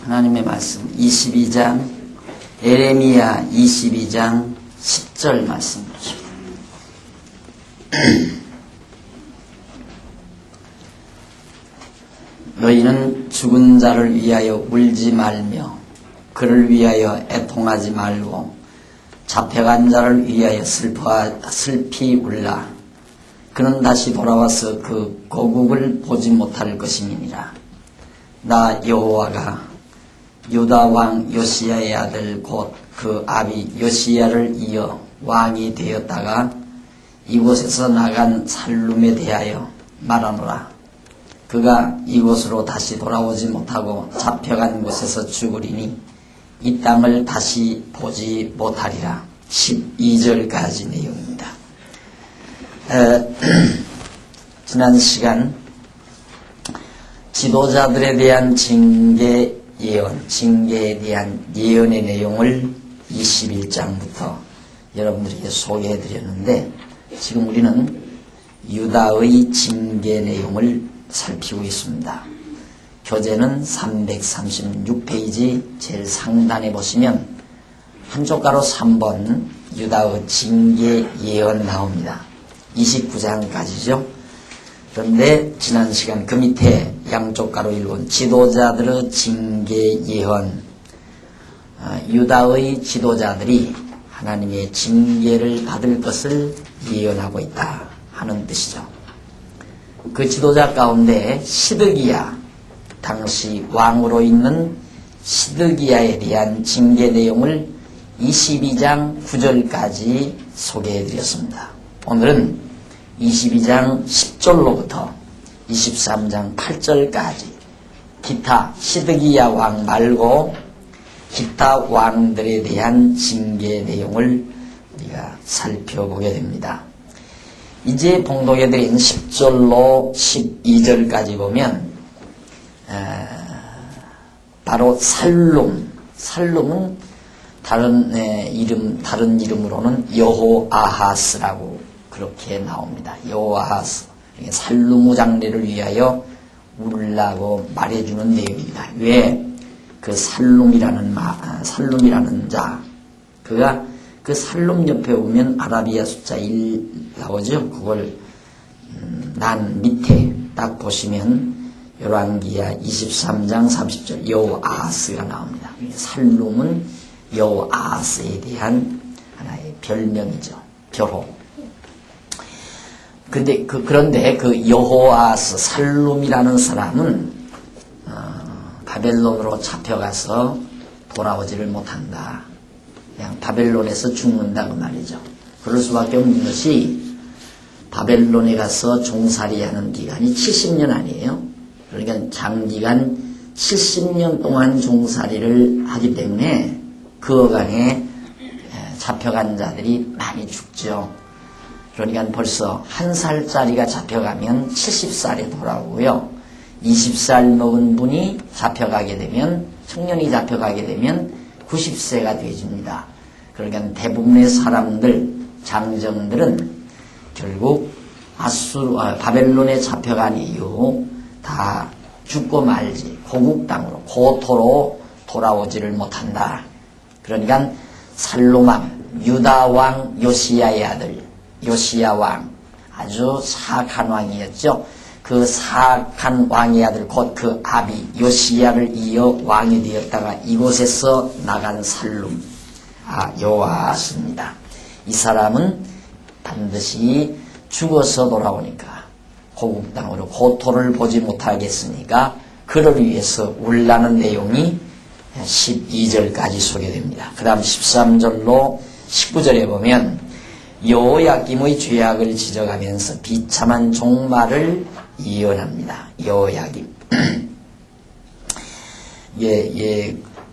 하나님의 말씀 22장 에레미야 22장 10절 말씀 보십니다. 너희는 죽은 자를 위하여 울지 말며 그를 위하여 애통하지 말고 잡혀간 자를 위하여 슬피 울라. 그는 다시 돌아와서 그 고국을 보지 못할 것임이니라. 나 여호와가 유다 왕 요시야의 아들 곧 그 아비 요시야를 이어 왕이 되었다가 이곳에서 나간 살룸에 대하여 말하노라. 그가 이곳으로 다시 돌아오지 못하고 잡혀간 곳에서 죽으리니 이 땅을 다시 보지 못하리라. 12절까지 내용입니다. 지난 시간 지도자들에 대한 징계 예언, 징계에 대한 예언의 내용을 21장부터 여러분들에게 소개해 드렸는데, 지금 우리는 유다의 징계 내용을 살피고 있습니다. 교재는 336페이지 제일 상단에 보시면 한쪽 가로 3번 유다의 징계 예언 나옵니다. 29장까지죠. 그런데 지난 시간 그 밑에 양쪽 가로 1번 지도자들의 징계 예언, 유다의 지도자들이 하나님의 징계를 받을 것을 예언하고 있다 하는 뜻이죠. 그 지도자 가운데 시드기야, 당시 왕으로 있는 시드기야에 대한 징계 내용을 22장 9절까지 소개해 드렸습니다. 오늘은 22장 10절로부터 23장 8절까지 기타 시드기야 왕 말고 기타 왕들에 대한 징계 내용을 우리가 살펴보게 됩니다. 이제 봉독해 드린 10절로 12절까지 보면 바로 살룸은 다른 이름으로는 여호아하스라고 그렇게 나옵니다. 여호아하스, 살루무 장례를 위하여 울라고 말해주는 내용입니다. 왜? 그 살룸이라는 자, 그가 그 살룸 옆에 보면 아라비아 숫자 1 나오죠. 그걸 난 밑에 딱 보시면 열왕기야 23장 30절 여호아하스가 나옵니다. 살룸은 여호아하스에 대한 하나의 별명이죠. 별호. 그런데 그 여호아하스 살룸이라는 사람은 바벨론으로 잡혀가서 돌아오지를 못한다. 그냥 바벨론에서 죽는다 그 말이죠. 그럴 수밖에 없는 것이 바벨론에 가서 종살이하는 기간이 70년 아니에요. 그러니까 장기간 70년 동안 종살이를 하기 때문에 그 어간에 잡혀간 자들이 많이 죽죠. 그러니까 벌써 1살짜리가 잡혀가면 70살에 돌아오고요. 20살 먹은 분이 잡혀가게 되면, 청년이 잡혀가게 되면 90세가 되어집니다. 그러니까 대부분의 사람들, 장정들은 결국 바벨론에 잡혀간 이후 다 죽고 말지, 고국 땅으로, 고토로 돌아오지를 못한다. 그러니까 살로만, 유다 왕 요시야의 아들, 요시야 왕, 아주 사악한 왕이었죠. 그 사악한 왕의 아들 곧 그 아비 요시야를 이어 왕이 되었다가 이곳에서 나간 살룸, 여호아하스입니다. 이 사람은 반드시 죽어서 돌아오니까 고국 땅으로 고토를 보지 못하겠으니까 그를 위해서 울라는 내용이 12절까지 소개됩니다. 그 다음 13절로 19절에 보면 여호야김의 죄악을 지적하면서 비참한 종말을 예언합니다. 여호야김.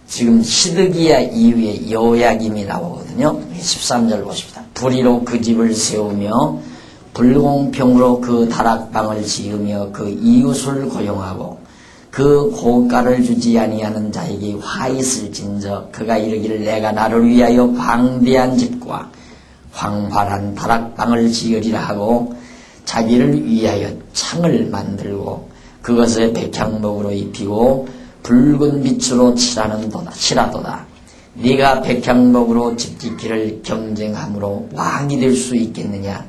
지금 시드기야 이후에 여호야김이 나오거든요. 13절 보십니다. 불의로 그 집을 세우며 불공평으로 그 다락방을 지으며 그 이웃을 고용하고 그 고가를 주지 아니하는 자에게 화 있을진저 그가 이르기를 내가 나를 위하여 광대한 집과 황활한 다락방을 지으리라 하고 자기를 위하여 창을 만들고 그것을 백향목으로 입히고 붉은 빛으로 칠하도다. 네가 백향목으로 집짓기를 경쟁함으로 왕이 될 수 있겠느냐?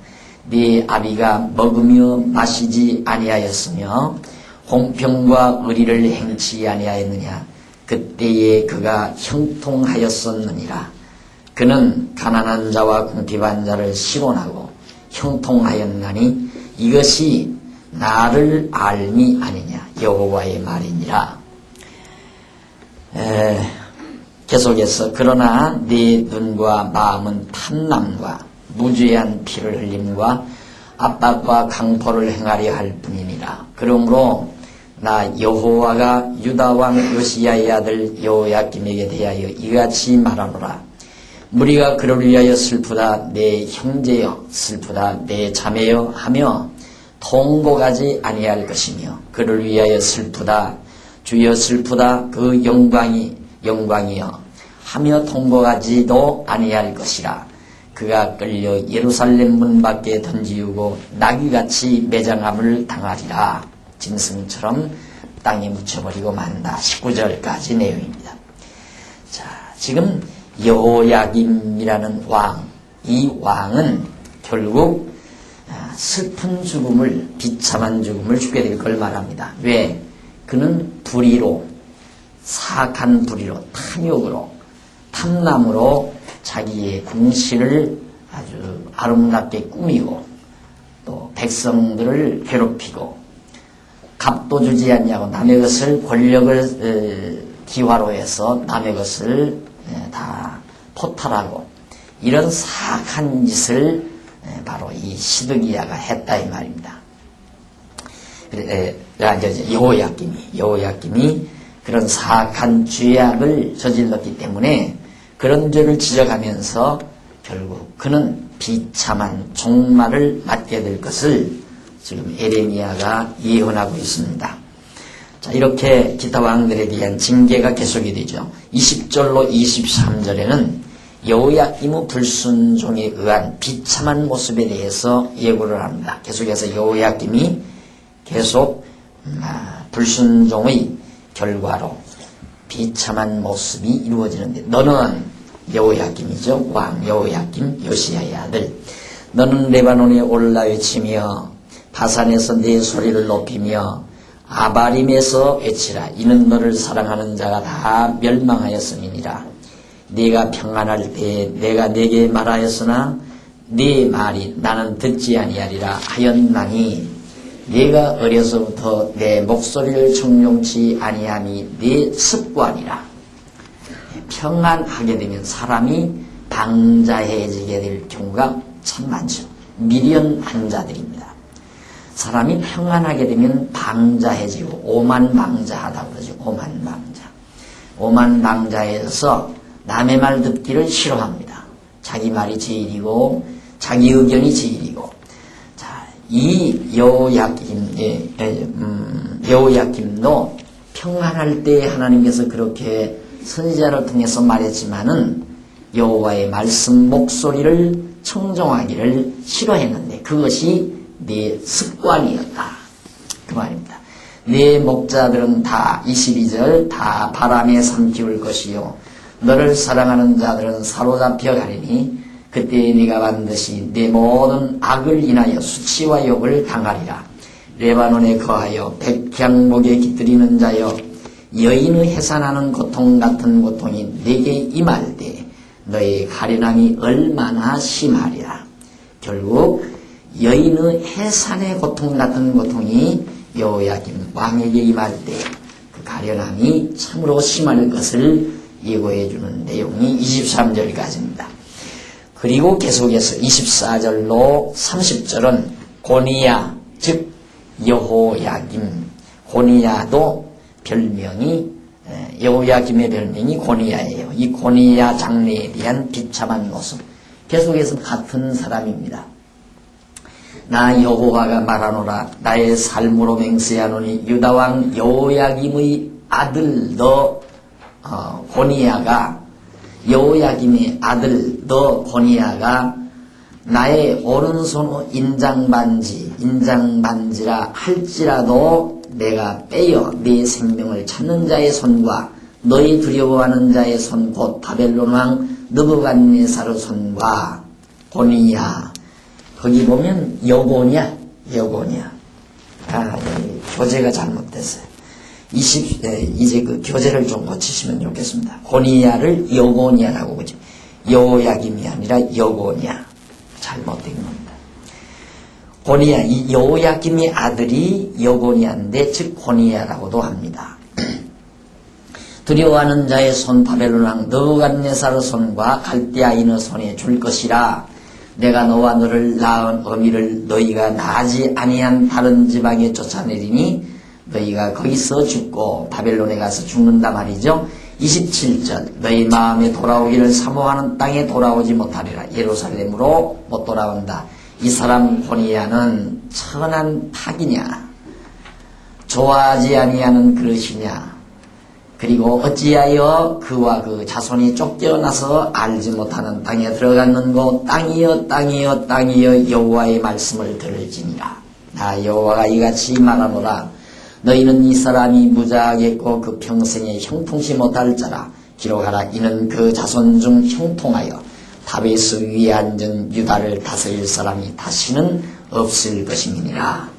네 아비가 먹으며 마시지 아니하였으며 홍평과 의리를 행치 아니하였느냐? 그때에 그가 형통하였었느니라. 그는 가난한 자와 궁핍한 자를 시론하고 형통하였나니 이것이 나를 알미 아니냐? 여호와의 말이니라. 계속해서 그러나 네 눈과 마음은 탐남과 무죄한 피를 흘림과 압박과 강포를 행하려 할 뿐이니라. 그러므로 나 여호와가 유다 왕 요시야의 아들 여호야김에게 대하여 이같이 말하노라. 무리가 그를 위하여 슬프다 내 형제여 슬프다 내 자매여 하며 통곡하지 아니할 것이며 그를 위하여 슬프다 주여 슬프다 그 영광이여 하며 통곡하지도 아니할 것이라. 그가 끌려 예루살렘 문 밖에 던지우고 나귀같이 매장함을 당하리라. 짐승처럼 땅에 묻혀버리고 만다. 19절까지 내용입니다. 자, 지금 여호야김이라는 왕, 이 왕은 결국 슬픈 죽음을, 비참한 죽음을 죽게 될 걸 말합니다. 왜? 그는 불의로, 사악한 불의로, 탐욕으로, 탐남으로 자기의 궁실을 아주 아름답게 꾸미고 또 백성들을 괴롭히고 값도 주지 않냐고 남의 것을 권력을 기화로 해서 남의 것을 다 포탈하고 이런 사악한 짓을 바로 이 시드기야가 했다 이 말입니다. 여호야김이 그런 사악한 죄악을 저질렀기 때문에 그런 죄를 지적하면서 결국 그는 비참한 종말을 맞게 될 것을 지금 에레미야가 예언하고 있습니다. 자, 이렇게 기타 왕들에 대한 징계가 계속이 되죠. 20절로 23절에는 여호야김의 불순종에 의한 비참한 모습에 대해서 예고를 합니다. 계속해서 여호야김이 계속 불순종의 결과로 비참한 모습이 이루어지는데 너는 여호야김이죠. 왕 여호야김 요시야의 아들 너는 레바논에 올라 외치며 바산에서 네 소리를 높이며 아바림에서 외치라. 이는 너를 사랑하는 자가 다 멸망하였음이니라. 네가 평안할 때 내가 네게 말하였으나 네 말이 나는 듣지 아니하리라 하였나니 네가 어려서부터 내 목소리를 청룡치 아니함이 네 습관이라. 평안하게 되면 사람이 방자해지게 될 경우가 참 많죠. 미련한 자들입니다. 사람이 평안하게 되면 방자해지고 오만방자하다고 그러죠. 오만방자해서 남의 말 듣기를 싫어합니다. 자기 말이 제일이고 자기 의견이 제일이고. 자, 이 여호야김도 평안할 때 하나님께서 그렇게 선지자를 통해서 말했지만은 여호와의 말씀 목소리를 청종하기를 싫어했는데 그것이 네 습관이었다. 그 말입니다. 네 목자들은 다 22절 다 바람에 삼키울 것이요 너를 사랑하는 자들은 사로잡혀 가리니 그때 네가 반드시 내 모든 악을 인하여 수치와 욕을 당하리라. 레바논에 거하여 백향목에 깃들이는 자여 여인의 해산하는 고통 같은 고통이 네게 임할 때 너의 가련함이 얼마나 심하리라. 결국 여인의 해산의 고통 같은 고통이 여호야김 왕에게 임할 때 그 가련함이 참으로 심할 것을 예고해 주는 내용이 23절까지입니다. 그리고 계속해서 24절로 30절은 고니야 즉 여호야김, 고니야도 별명이 여호야김의 별명이 고니야예요. 이 고니야 장래에 대한 비참한 모습 계속해서 같은 사람입니다. 나 여호와가 말하노라. 나의 삶으로 맹세하노니 유다왕 여호야김의 아들 너 고니야가 여호야김의 아들 너 고니야가 나의 오른손의 인장반지라 할지라도 내가 빼어 네 생명을 찾는 자의 손과 너희 두려워하는 자의 손 곧 바벨론 왕 느부갓네살 손과 고니야. 거기 보면 여고냐. 여기 교재가 잘못됐어요. 이제 그 교재를 좀 고치시면 좋겠습니다. 고니야를 여고냐라고 그러죠. 여호야김이 아니라 여고냐. 잘못된 겁니다. 고니야, 이 여호야김의 아들이 여고냐인데 즉 고니야라고도 합니다. 두려워하는 자의 손 바벨론 왕 느부갓네살 손과 갈대아인의 손에 줄 것이라. 내가 너와 너를 낳은 어미를 너희가 나지 아니한 다른 지방에 쫓아내리니 너희가 거기서 죽고 바벨론에 가서 죽는다 말이죠. 27절 너희 마음에 돌아오기를 사모하는 땅에 돌아오지 못하리라. 예루살렘으로 못 돌아온다. 이 사람 고니야는 천한 탁이냐 좋아하지 아니하는 그릇이냐 그리고 어찌하여 그와 그 자손이 쫓겨나서 알지 못하는 땅에 들어갔는고 땅이여 여호와의 말씀을 들을지니라. 나 여호와가 이같이 말하노라. 너희는 이 사람이 무자하겠고 그 평생에 형통치 못할 자라. 기록하라. 이는 그 자손 중 형통하여 다베스 위에 앉은 유다를 다스릴 사람이 다시는 없을 것임이니라.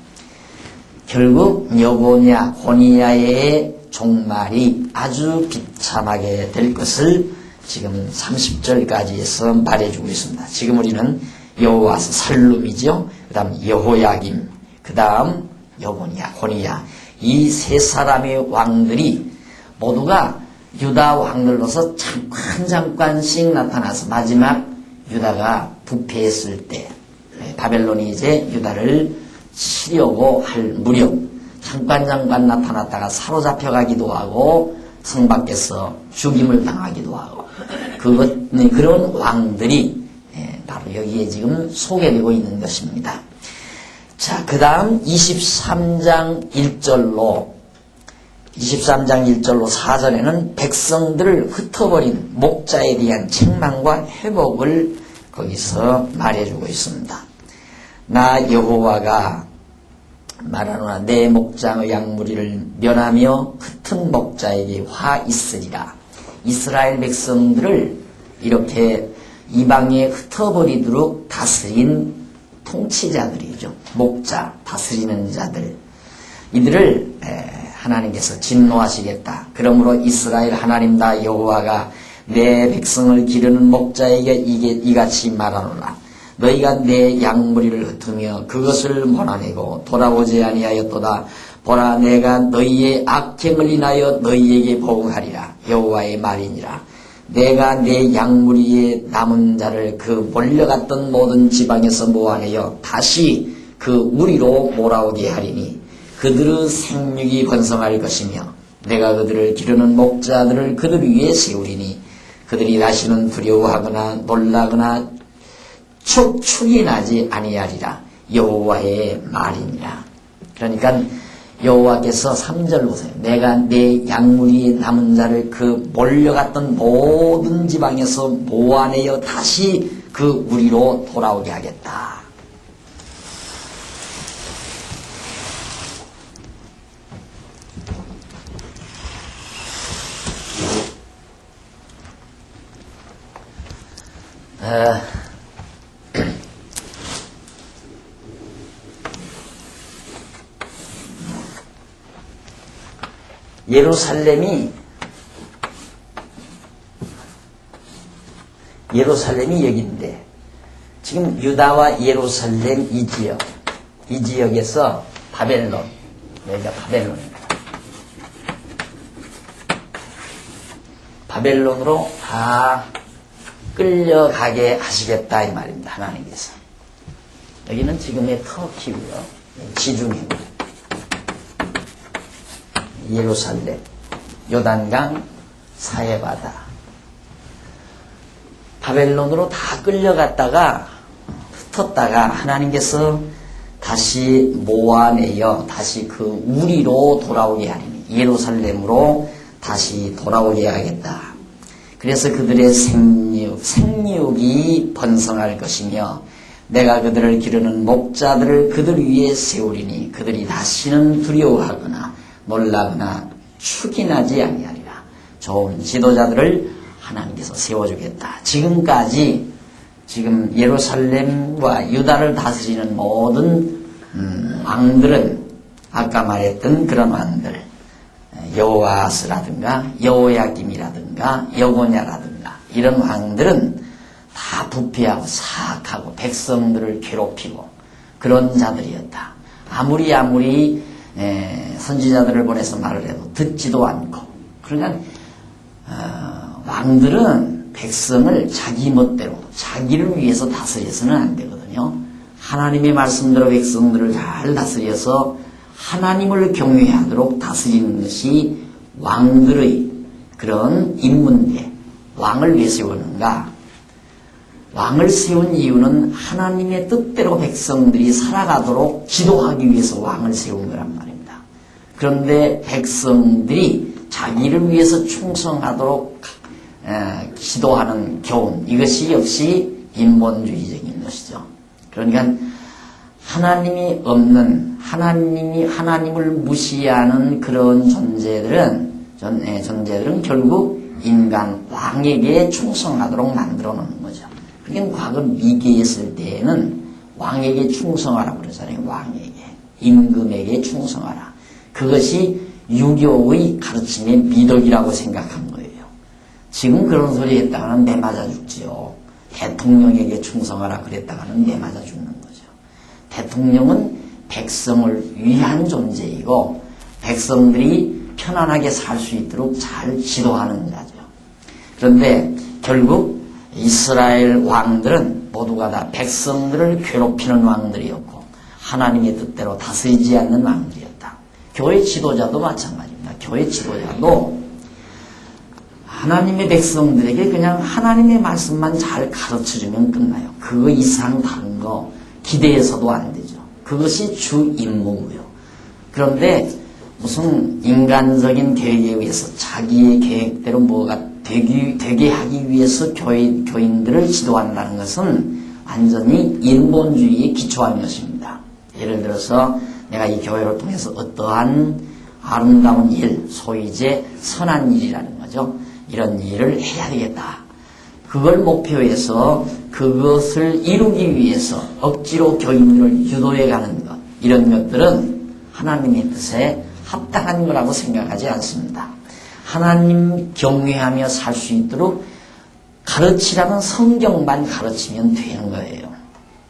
결국 여고냐 고니야의 종말이 아주 비참하게 될 것을 지금 30절까지에서 말해주고 있습니다. 지금 우리는 여호와서 살룸이죠. 그 다음 여호야김, 그 다음 여고냐 고니야. 이 세 사람의 왕들이 모두가 유다 왕들로서 잠깐씩 나타나서 마지막 유다가 부패했을 때 바벨론이 이제 유다를 치려고 할 무렵 잠깐 나타났다가 사로잡혀가기도 하고 성 밖에서 죽임을 당하기도 하고 그런 왕들이 바로 여기에 지금 소개되고 있는 것입니다. 자, 그 다음 23장 1절로 4절에는 백성들을 흩어버린 목자에 대한 책망과 회복을 거기서 말해주고 있습니다. 나 여호와가 말하노라. 내 목장의 양무리를 면하며 흩은 목자에게 화 있으리라. 이스라엘 백성들을 이렇게 이방에 흩어버리도록 다스린 통치자들이죠. 목자, 다스리는 자들. 이들을 하나님께서 진노하시겠다. 그러므로 이스라엘 하나님다 여호와가 내 백성을 기르는 목자에게 이같이 말하노라. 너희가 내 양무리를 흩으며 그것을 몰아내고 돌아오지 아니하였도다. 보라, 내가 너희의 악행을 인하여 너희에게 보응하리라. 여호와의 말이니라. 내가 내 양무리에 남은 자를 그 몰려갔던 모든 지방에서 모아내어 다시 그 무리로 몰아오게 하리니 그들의 생육이 번성할 것이며 내가 그들을 기르는 목자들을 그들 위에 세우리니 그들이 다시는 두려워하거나 놀라거나 축이 나지 아니하리라. 여호와의 말이니라. 그러니까 여호와께서 3절 보세요. 내가 내 양무리에 남은 자를 그 몰려갔던 모든 지방에서 모아내어 다시 그 무리로 돌아오게 하겠다. 예루살렘이 여기인데 지금 유다와 예루살렘 이 지역에서 바벨론, 여기가 바벨론입니다. 바벨론으로 다 끌려가게 하시겠다 이 말입니다. 하나님께서. 여기는 지금의 터키고요. 지중해입니다. 예루살렘, 요단강, 사해바다. 바벨론으로 다 끌려갔다가 흩었다가 하나님께서 다시 모아내어 다시 그 우리로 돌아오게 하리니 예루살렘으로 다시 돌아오게 하겠다. 그래서 그들의 생육이 번성할 것이며 내가 그들을 기르는 목자들을 그들 위에 세우리니 그들이 다시는 두려워하거나 놀라거나 축인하지 아니하리라. 좋은 지도자들을 하나님께서 세워주겠다. 지금까지 지금 예루살렘과 유다를 다스리는 모든 왕들은 아까 말했던 그런 왕들, 여호아스라든가 여호야김이라든가 여고냐라든가 이런 왕들은 다 부패하고 사악하고 백성들을 괴롭히고 그런 자들이었다. 아무리 선지자들을 보내서 말을 해도 듣지도 않고. 그러니까 왕들은 백성을 자기 멋대로 자기를 위해서 다스려서는 안 되거든요. 하나님의 말씀대로 백성들을 잘 다스려서 하나님을 경외하도록 다스리는 것이 왕들의 그런 임무인데, 왕을 왜 세우는가? 왕을 세운 이유는 하나님의 뜻대로 백성들이 살아가도록 지도하기 위해서 왕을 세운 거란 말입니다. 그런데 백성들이 자기를 위해서 충성하도록 지도하는 교훈, 이것이 역시 인본주의적인 것이죠. 그러니까 하나님이 없는, 하나님을 무시하는 그런 존재들은 결국 인간 왕에게 충성하도록 만들어 놓는 거죠. 그러니까 과거 미개에 있을 때에는 왕에게 충성하라고 그러잖아요. 왕에게. 임금에게 충성하라. 그것이 유교의 가르침의 미덕이라고 생각한 거예요. 지금 그런 소리 했다가는 내 맞아 죽지요. 대통령에게 충성하라 그랬다가는 내 맞아 죽는 거죠. 대통령은 백성을 위한 존재이고 백성들이 편안하게 살 수 있도록 잘 지도하는 자죠. 그런데 결국 이스라엘 왕들은 모두가 다 백성들을 괴롭히는 왕들이었고 하나님의 뜻대로 다스리지 않는 왕들이었다. 교회 지도자도 마찬가지입니다. 교회 지도자도 하나님의 백성들에게 그냥 하나님의 말씀만 잘 가르쳐주면 끝나요. 그 이상 다른 거 기대해서도 안 되죠. 그것이 주 임무고요. 그런데 무슨 인간적인 계획에 의해서 자기의 계획대로 뭐가 되게 하기 위해서 교인들을 지도한다는 것은 완전히 인본주의에 기초한 것입니다. 예를 들어서 내가 이 교회를 통해서 어떠한 아름다운 일, 소위 이제 선한 일이라는 거죠. 이런 일을 해야 되겠다. 그걸 목표해서 그것을 이루기 위해서 억지로 교인들을 유도해 가는 것, 이런 것들은 하나님의 뜻에 합당한 거라고 생각하지 않습니다. 하나님 경외하며 살 수 있도록 가르치라는 성경만 가르치면 되는 거예요.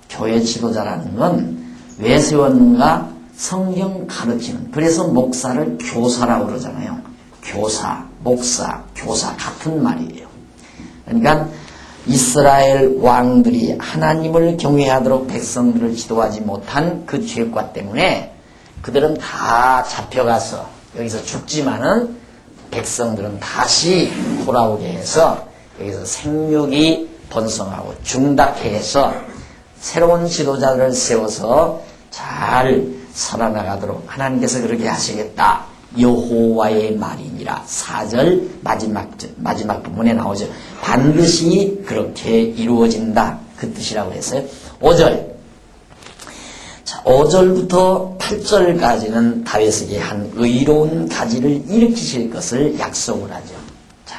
교회 지도자라는 건 왜 세웠는가? 성경 가르치는. 그래서 목사를 교사라고 그러잖아요. 교사, 목사, 교사 같은 말이에요. 그러니까 이스라엘 왕들이 하나님을 경외하도록 백성들을 지도하지 못한 그 죄과 때문에 그들은 다 잡혀가서 여기서 죽지만은 백성들은 다시 돌아오게 해서 여기서 생육이 번성하고 중닥해서 새로운 지도자를 세워서 잘 살아나가도록 하나님께서 그렇게 하시겠다. 여호와의 말이니라. 4절 마지막 부분에 나오죠. 반드시 그렇게 이루어진다. 그 뜻이라고 했어요. 5절. 자, 5절부터 8절까지는 다윗에게 한 의로운 가지를 일으키실 것을 약속을 하죠. 자,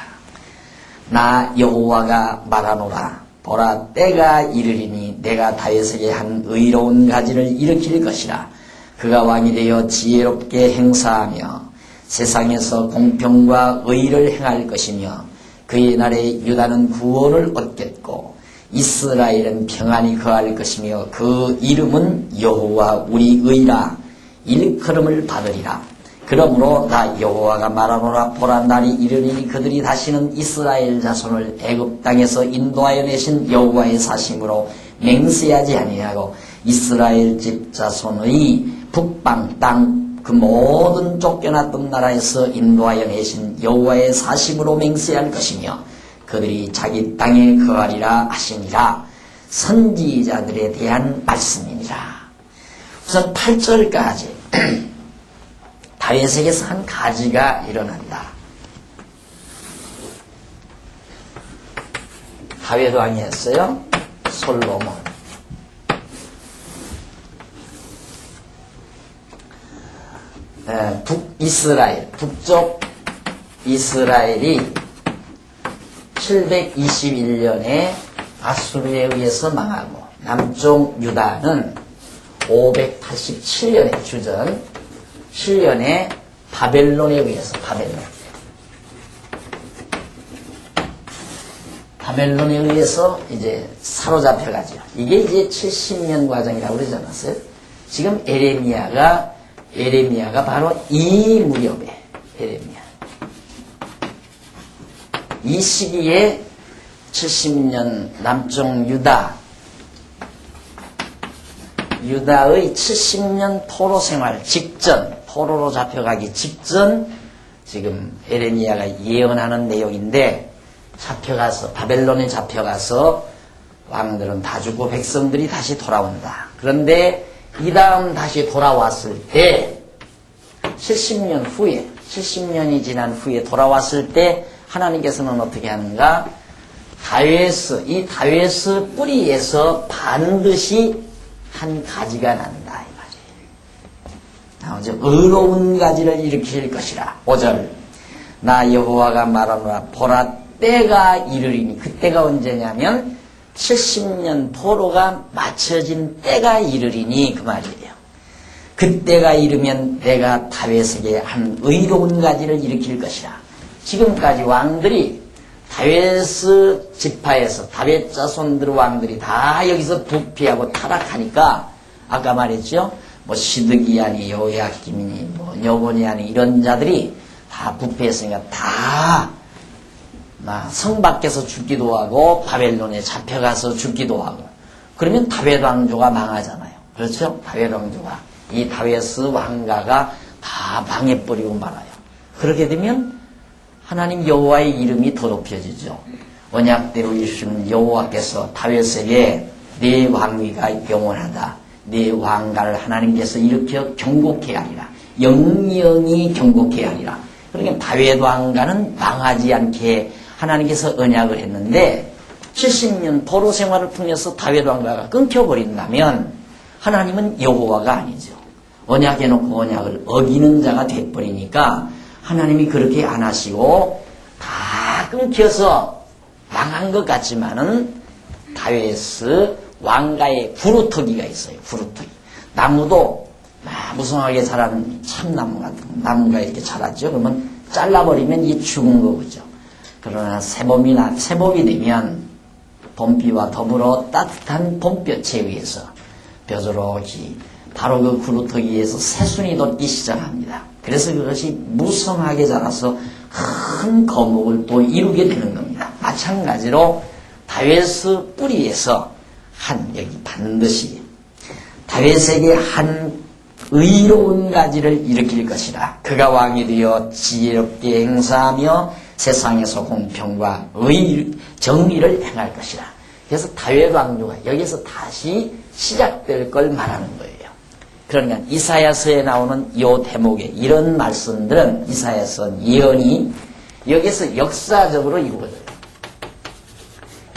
나 여호와가 말하노라. 보라, 때가 이르리니 내가 다윗에게 한 의로운 가지를 일으킬 것이라. 그가 왕이 되어 지혜롭게 행사하며 세상에서 공평과 의를 행할 것이며 그의 날에 유다는 구원을 얻겠고 이스라엘은 평안히 거할 것이며 그 이름은 여호와 우리 의라. 일컬음을 받으리라. 그러므로 나 여호와가 말하노라. 보라, 날이 이르리니 그들이 다시는 이스라엘 자손을 애굽 땅에서 인도하여 내신 여호와의 사심으로 맹세하지 아니하고 이스라엘 집 자손의 북방 땅 그 모든 쫓겨났던 나라에서 인도하여 내신 여호와의 사심으로 맹세할 것이며 그들이 자기 땅에 거하리라 하시니라. 선지자들에 대한 말씀이니라. 우선 8절까지 다윗에게서 한 가지가 일어난다. 다윗 왕이 했어요. 솔로몬. 북이스라엘, 북쪽 이스라엘이 721년에 아수르에 의해서 망하고 남쪽 유다는 587년에 주전 7년에 바벨론에 의해서 바벨론에 의해서 이제 사로잡혀가죠. 이게 이제 70년 과정이라고 그러지 않았어요? 지금 에레미야가 바로 이 무렵에 이 시기에 70년 남쪽 유다의 70년 포로 생활 직전, 포로로 잡혀가기 직전 지금 에레미야가 예언하는 내용인데 바벨론에 잡혀가서 왕들은 다 죽고 백성들이 다시 돌아온다. 그런데 이 다음 다시 돌아왔을 때 70년이 지난 후에 돌아왔을 때 하나님께서는 어떻게 하는가? 이 다윗의 뿌리에서 반드시 한 가지가 난다 이 말이에요. 의로운 가지를 일으킬 것이라. 5절 나 여호와가 말하노라 보라 때가 이르리니 그때가 언제냐면 70년 포로가 마쳐진 때가 이르리니 그 말이에요. 그때가 이르면 내가 다윗에게 한 의로운 가지를 일으킬 것이라. 지금까지 왕들이 다윗 지파에서 다윗 자손들 왕들이 다 여기서 부패하고 타락하니까 아까 말했죠. 뭐 시드기야니 요야김이니 뭐 여보니아니 이런 자들이 다 부패했으니까 다 성 밖에서 죽기도 하고 바벨론에 잡혀가서 죽기도 하고 그러면 다윗 왕조가 망하잖아요. 그렇죠? 다윗 왕조가 이 다윗의 왕가가 다 망해버리고 말아요. 그렇게 되면 하나님 여호와의 이름이 더럽혀지죠. 언약대로 이루시는 여호와께서 다윗에게 네 왕위가 영원하다. 네 왕가를 하나님께서 일으켜 경고케 하리라. 영영이 경고케 하리라. 그러니까 다윗 왕가는 망하지 않게 하나님께서 언약을 했는데 70년 포로 생활을 통해서 다윗 왕가가 끊겨버린다면 하나님은 여호와가 아니죠. 언약해놓고 언약을 어기는 자가 돼버리니까 하나님이 그렇게 안 하시고 다 끊겨서 망한 것 같지만은 다윗의 왕가의 구루터기가 있어요. 구루터기. 나무도 무성하게 자라는 참나무 같은 나무가 이렇게 자랐죠. 그러면 잘라버리면 이 죽은 거죠. 그러나 새봄이 되면 봄비와 더불어 따뜻한 봄볕에 의해서 벼조록이 바로 그 구루터기에서 새순이 돋기 시작합니다. 그래서 그것이 무성하게 자라서 큰 거목을 또 이루게 되는 겁니다. 마찬가지로 다윗의 뿌리에서 여기 반드시 다윗에게 한 의로운 가지를 일으킬 것이라. 그가 왕이 되어 지혜롭게 행사하며 세상에서 공평과 정의를 행할 것이라. 그래서 다윗 왕조가 여기서 다시 시작될 걸 말하는 거예요. 그러니까 이사야서에 나오는 이 대목에 이런 말씀들은 이사야서 예언이 여기서 역사적으로 이루어져요.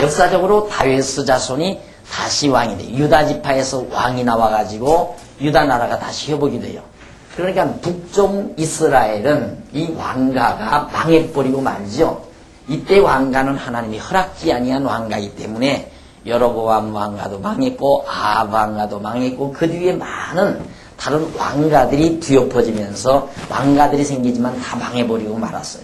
역사적으로 다윗의 자손이 다시 왕이 돼요. 유다 지파에서 왕이 나와가지고 유다 나라가 다시 회복이 돼요. 그러니까 북쪽 이스라엘은 이 왕가가 망해버리고 말죠. 이때 왕가는 하나님이 허락지 아니한 왕가이기 때문에 여로보암 왕가도 망했고 아합 왕가도 망했고 그 뒤에 많은 다른 왕가들이 뒤엎어지면서 왕가들이 생기지만 다 망해버리고 말았어요.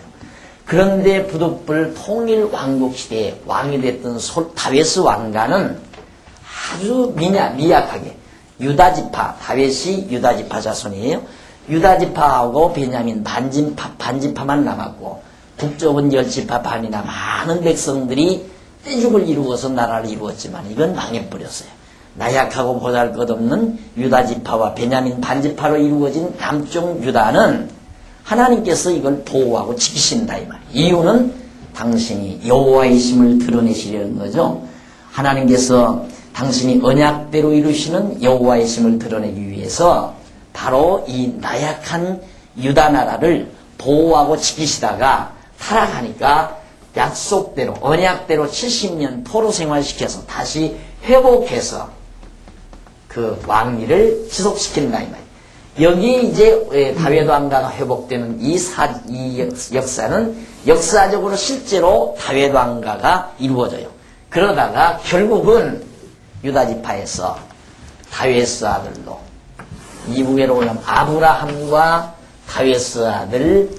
그런데 부득불 통일왕국 시대에 왕이 됐던 다윗의 왕가는 아주 미약하게 유다지파, 다윗이 유다지파 자손이에요. 유다지파하고 베냐민 반지파만 남았고 북쪽은 10지파 반이나 많은 백성들이 떼죽을 이루어서 나라를 이루었지만 이건 망해버렸어요. 나약하고 보잘것없는 유다지파와 베냐민 반지파로 이루어진 남쪽 유다는 하나님께서 이걸 보호하고 지키신다 이 말이에요. 이유는 당신이 여호와이심을 드러내시려는 거죠. 하나님께서 당신이 언약대로 이루시는 여호와이심을 드러내기 위해서 바로 이 나약한 유다 나라를 보호하고 지키시다가 타락하니까 약속대로 언약대로 70년 포로 생활시켜서 다시 회복해서 그 왕위를 지속시킨다 이 말이에요. 여기 이제 다윗 왕가가 회복되는 이 역사는 역사적으로 실제로 다윗 왕가가 이루어져요. 그러다가 결국은 유다 지파에서 다윗의 아들로 이후에로 올라온 아브라함과 다윗의 아들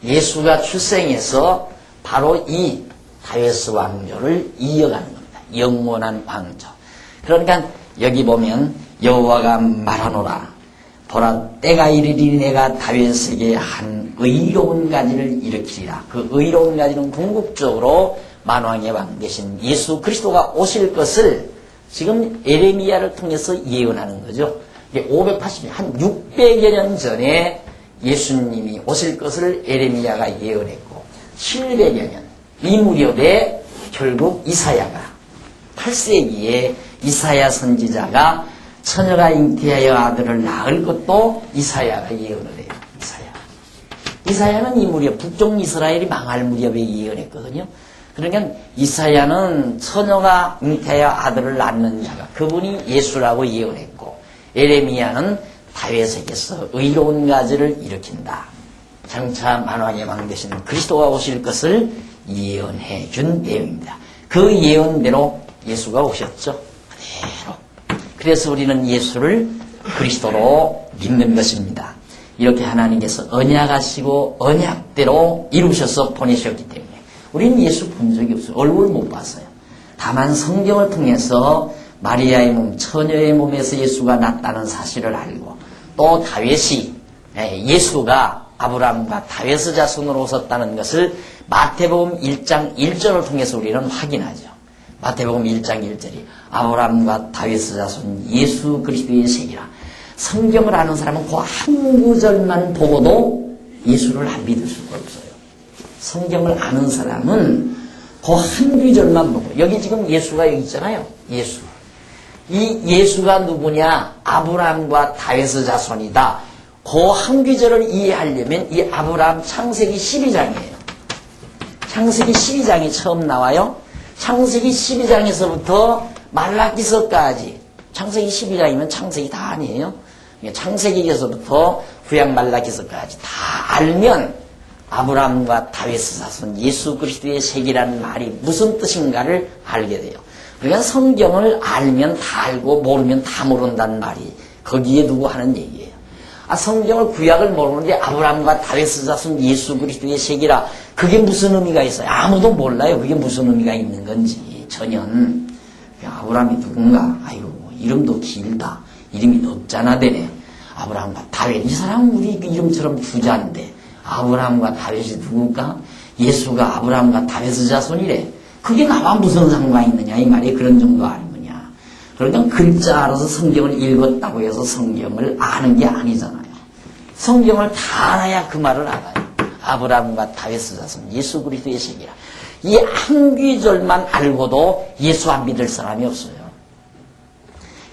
예수가 출생해서 바로 이 다윗의 왕조를 이어가는 겁니다. 영원한 왕조. 그러니까 여기 보면 여호와가 말하노라 보라 때가 이르리니 내가 다윗에게 한 의로운 가지를 일으키리라. 그 의로운 가지는 궁극적으로 만왕의 왕 되신 예수 그리스도가 오실 것을 지금 에레미야를 통해서 예언하는 거죠. 580년, 한 600여 년 전에 예수님이 오실 것을 에레미야가 예언했고 700여 년 이 무렵에 결국 이사야가 8세기에 이사야 선지자가 처녀가 잉태하여 아들을 낳을 것도 이사야가 예언을 해요. 이사야는 이 무렵 북쪽 이스라엘이 망할 무렵에 예언했거든요. 그러니까 이사야는 처녀가 잉태하여 아들을 낳는 자가 그분이 예수라고 예언했고 에레미야는 다윗에게서 의로운 가지를 일으킨다. 장차 만왕의 왕 되신 그리스도가 오실 것을 예언해 준 내용입니다. 그 예언대로 예수가 오셨죠. 그대로. 그래서 우리는 예수를 그리스도로 믿는 것입니다. 이렇게 하나님께서 언약하시고 언약대로 이루셔서 보내셨기 때문에 우리는 예수 본 적이 없어요. 얼굴 못 봤어요. 다만 성경을 통해서 마리아의 몸, 처녀의 몸에서 예수가 났다는 사실을 알고 또 다윗이 예수가 아브라함과 다윗의 자손으로 오셨다는 것을 마태복음 1장 1절을 통해서 우리는 확인하죠. 마태복음 1장 1절이 아브라함과 다윗의 자손 예수 그리스도의 세계라. 성경을 아는 사람은 그 한 구절만 보고도 예수를 안 믿을 수가 없어요. 성경을 아는 사람은 그 한 구절만 보고 여기 지금 예수가 여기 있잖아요. 예수. 이 예수가 누구냐? 아브라함과 다윗의 자손이다. 그 한 구절을 이해하려면 이 아브라함 창세기 12장이에요. 창세기 12장이 처음 나와요. 창세기 12장에서부터 말라기서까지 창세기 12장이면 창세기 다 아니에요. 창세기에서부터 구약 말라기서까지 다 알면 아브라함과 다윗의 자손 예수 그리스도의 세계라는 말이 무슨 뜻인가를 알게 돼요. 그러니까 성경을 알면 다 알고 모르면 다 모른다는 말이 거기에 두고 하는 얘기예요. 성경을 구약을 모르는데 아브라함과 다윗의 자손 예수 그리스도의 세계라 그게 무슨 의미가 있어요? 아무도 몰라요. 그게 무슨 의미가 있는 건지 전혀. 아브라함이 누군가? 아이고 이름도 길다. 이름이 넉자나 되네. 아브라함과 다윗. 이 사람은 우리 이름처럼 부자인데 아브라함과 다윗이 누굴까? 예수가 아브라함과 다윗의 자손이래. 그게 나와 무슨 상관이 있느냐 이 말이 그런 정도 아니느냐. 그러니까 글자 알아서 성경을 읽었다고 해서 성경을 아는 게 아니잖아요. 성경을 다 알아야 그 말을 알아요. 아브라함과 다윗의 자손 예수 그리스도의 세계라. 이 한 귀절만 알고도 예수 안 믿을 사람이 없어요.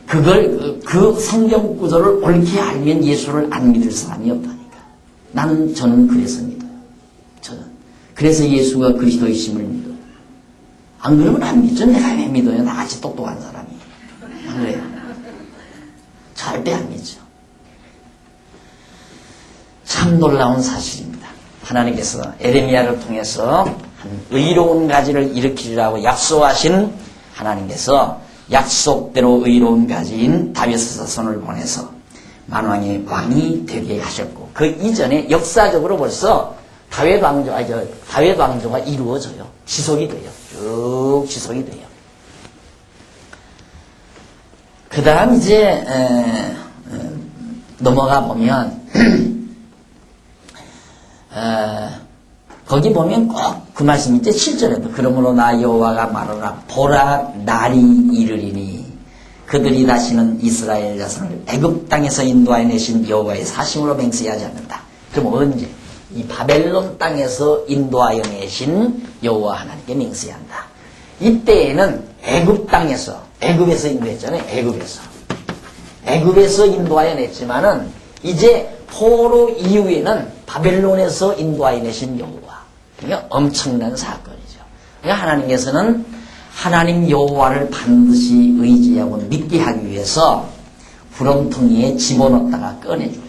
그 성경 구절을 옳게 알면 예수를 안 믿을 사람이 없다니까. 저는 그래서 믿어요. 그래서 예수가 그리스도이심을 믿어요. 안 그러면 안 믿죠. 내가 왜 믿어요? 나같이 똑똑한 사람이. 안 그래요? 절대 안 믿죠. 참 놀라운 사실입니다. 하나님께서 에레미야를 통해서 한 의로운 가지를 일으키리라고 약속하신 하나님께서 약속대로 의로운 가지인 다윗의 자손을 보내서 만왕의 왕이 되게 하셨고 그 이전에 역사적으로 벌써 다윗 왕조가 이루어져요. 지속이 돼요. 쭉 지속이 돼요. 그 다음 이제 넘어가 보면 거기 보면 꼭 그 말씀이 있죠. 7절에도 그러므로 나 여호와가 말하노라 보라 날이 이르리니 그들이 다시는 이스라엘 자손을 애굽 땅에서 인도하여 내신 여호와의 사심으로 맹세하지 않는다. 그럼 언제? 이 바벨론 땅에서 인도하여 내신 여호와 하나님께 맹세한다. 이때에는 애굽 땅에서 애굽에서 인도했잖아요. 애굽에서 인도하여 냈지만은 이제 포로 이후에는 바벨론에서 인도하여 내신 여호와. 그러니까 엄청난 사건이죠. 그러니까 하나님께서는 하나님 여호와를 반드시 의지하고 믿게 하기 위해서 구렁텅이에 집어넣었다가 꺼내줘요.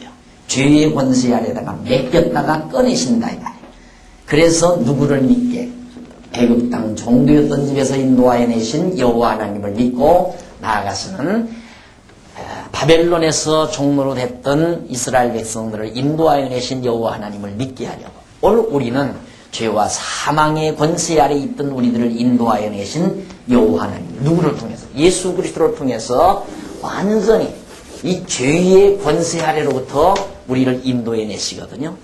죄의 권세 아래다가 맡겼다가 꺼내신다 이 말이에요. 그래서 누구를 믿게? 애굽 땅 종도였던 집에서 인도하여 내신 여호와 하나님을 믿고 나아가서는 바벨론에서 종로로 됐던 이스라엘 백성들을 인도하여 내신 여호와 하나님을 믿게 하려고 오늘 우리는 죄와 사망의 권세 아래 있던 우리들을 인도하여 내신 여호와 하나님 누구를 통해서? 예수 그리스도를 통해서 완전히 이 죄의 권세 아래로부터 우리를 인도해 내시거든요.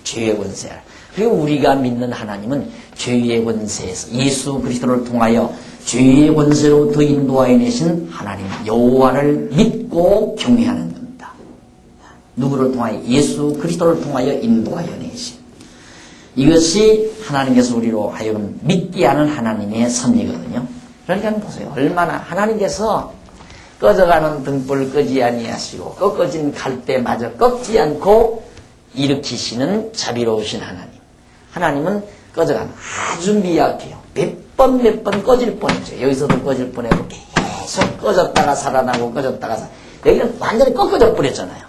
죄의 권세 아래. 그리고 우리가 믿는 하나님은 죄의 권세에서 예수 그리스도를 통하여 죄의 권세로부터 인도하여 내신 하나님 여호와를 믿고 경외하는 겁니다. 누구를 통하여? 예수 그리스도를 통하여 인도하여 내신 이것이 하나님께서 우리로 하여금 믿게 하는 하나님의 섭리거든요. 그러니까 보세요. 얼마나 하나님께서 꺼져가는 등불 끄지 아니하시고 꺾어진 갈대마저 꺾지 않고 일으키시는 자비로우신 하나님. 하나님은 꺼져가는 아주 미약해요. 몇 번 꺼질 뻔했죠. 여기서도 꺼질 뻔했고 계속 꺼졌다가 살아나고 꺼졌다가 여기는 완전히 꺾어져 버렸잖아요.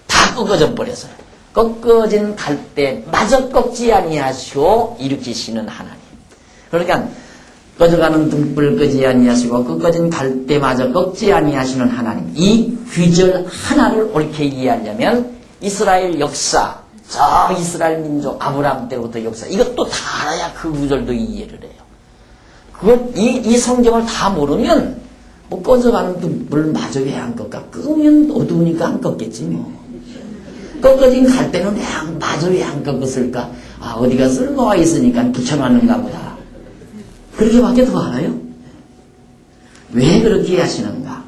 다 꺾어져 버렸어요. 꺾어진 갈대마저 꺾지 아니하시고 일으키시는 하나님. 그러니까 꺼져가는 등불 끄지 아니하시고 꺾어진 갈대마저 꺾지 아니하시는 하나님. 이 귀절 하나를 옳게 이해하려면 이스라엘 역사, 저 이스라엘 민족 아브라함 때부터 역사 이것도 다 알아야 그 구절도 이해를 해요. 이 성경을 다 모르면 뭐 꺼져가는 등불 마저 왜 안 꺾까? 끄면 어두우니까 안 꺾겠지 뭐. 꺾어진 갈대는 마저 왜 안 꺾었을까? 아 어디가 쓸모가 있으니까 붙여놨는가 보다. 그렇게밖에 더 알아요? 왜 그렇게 하시는가?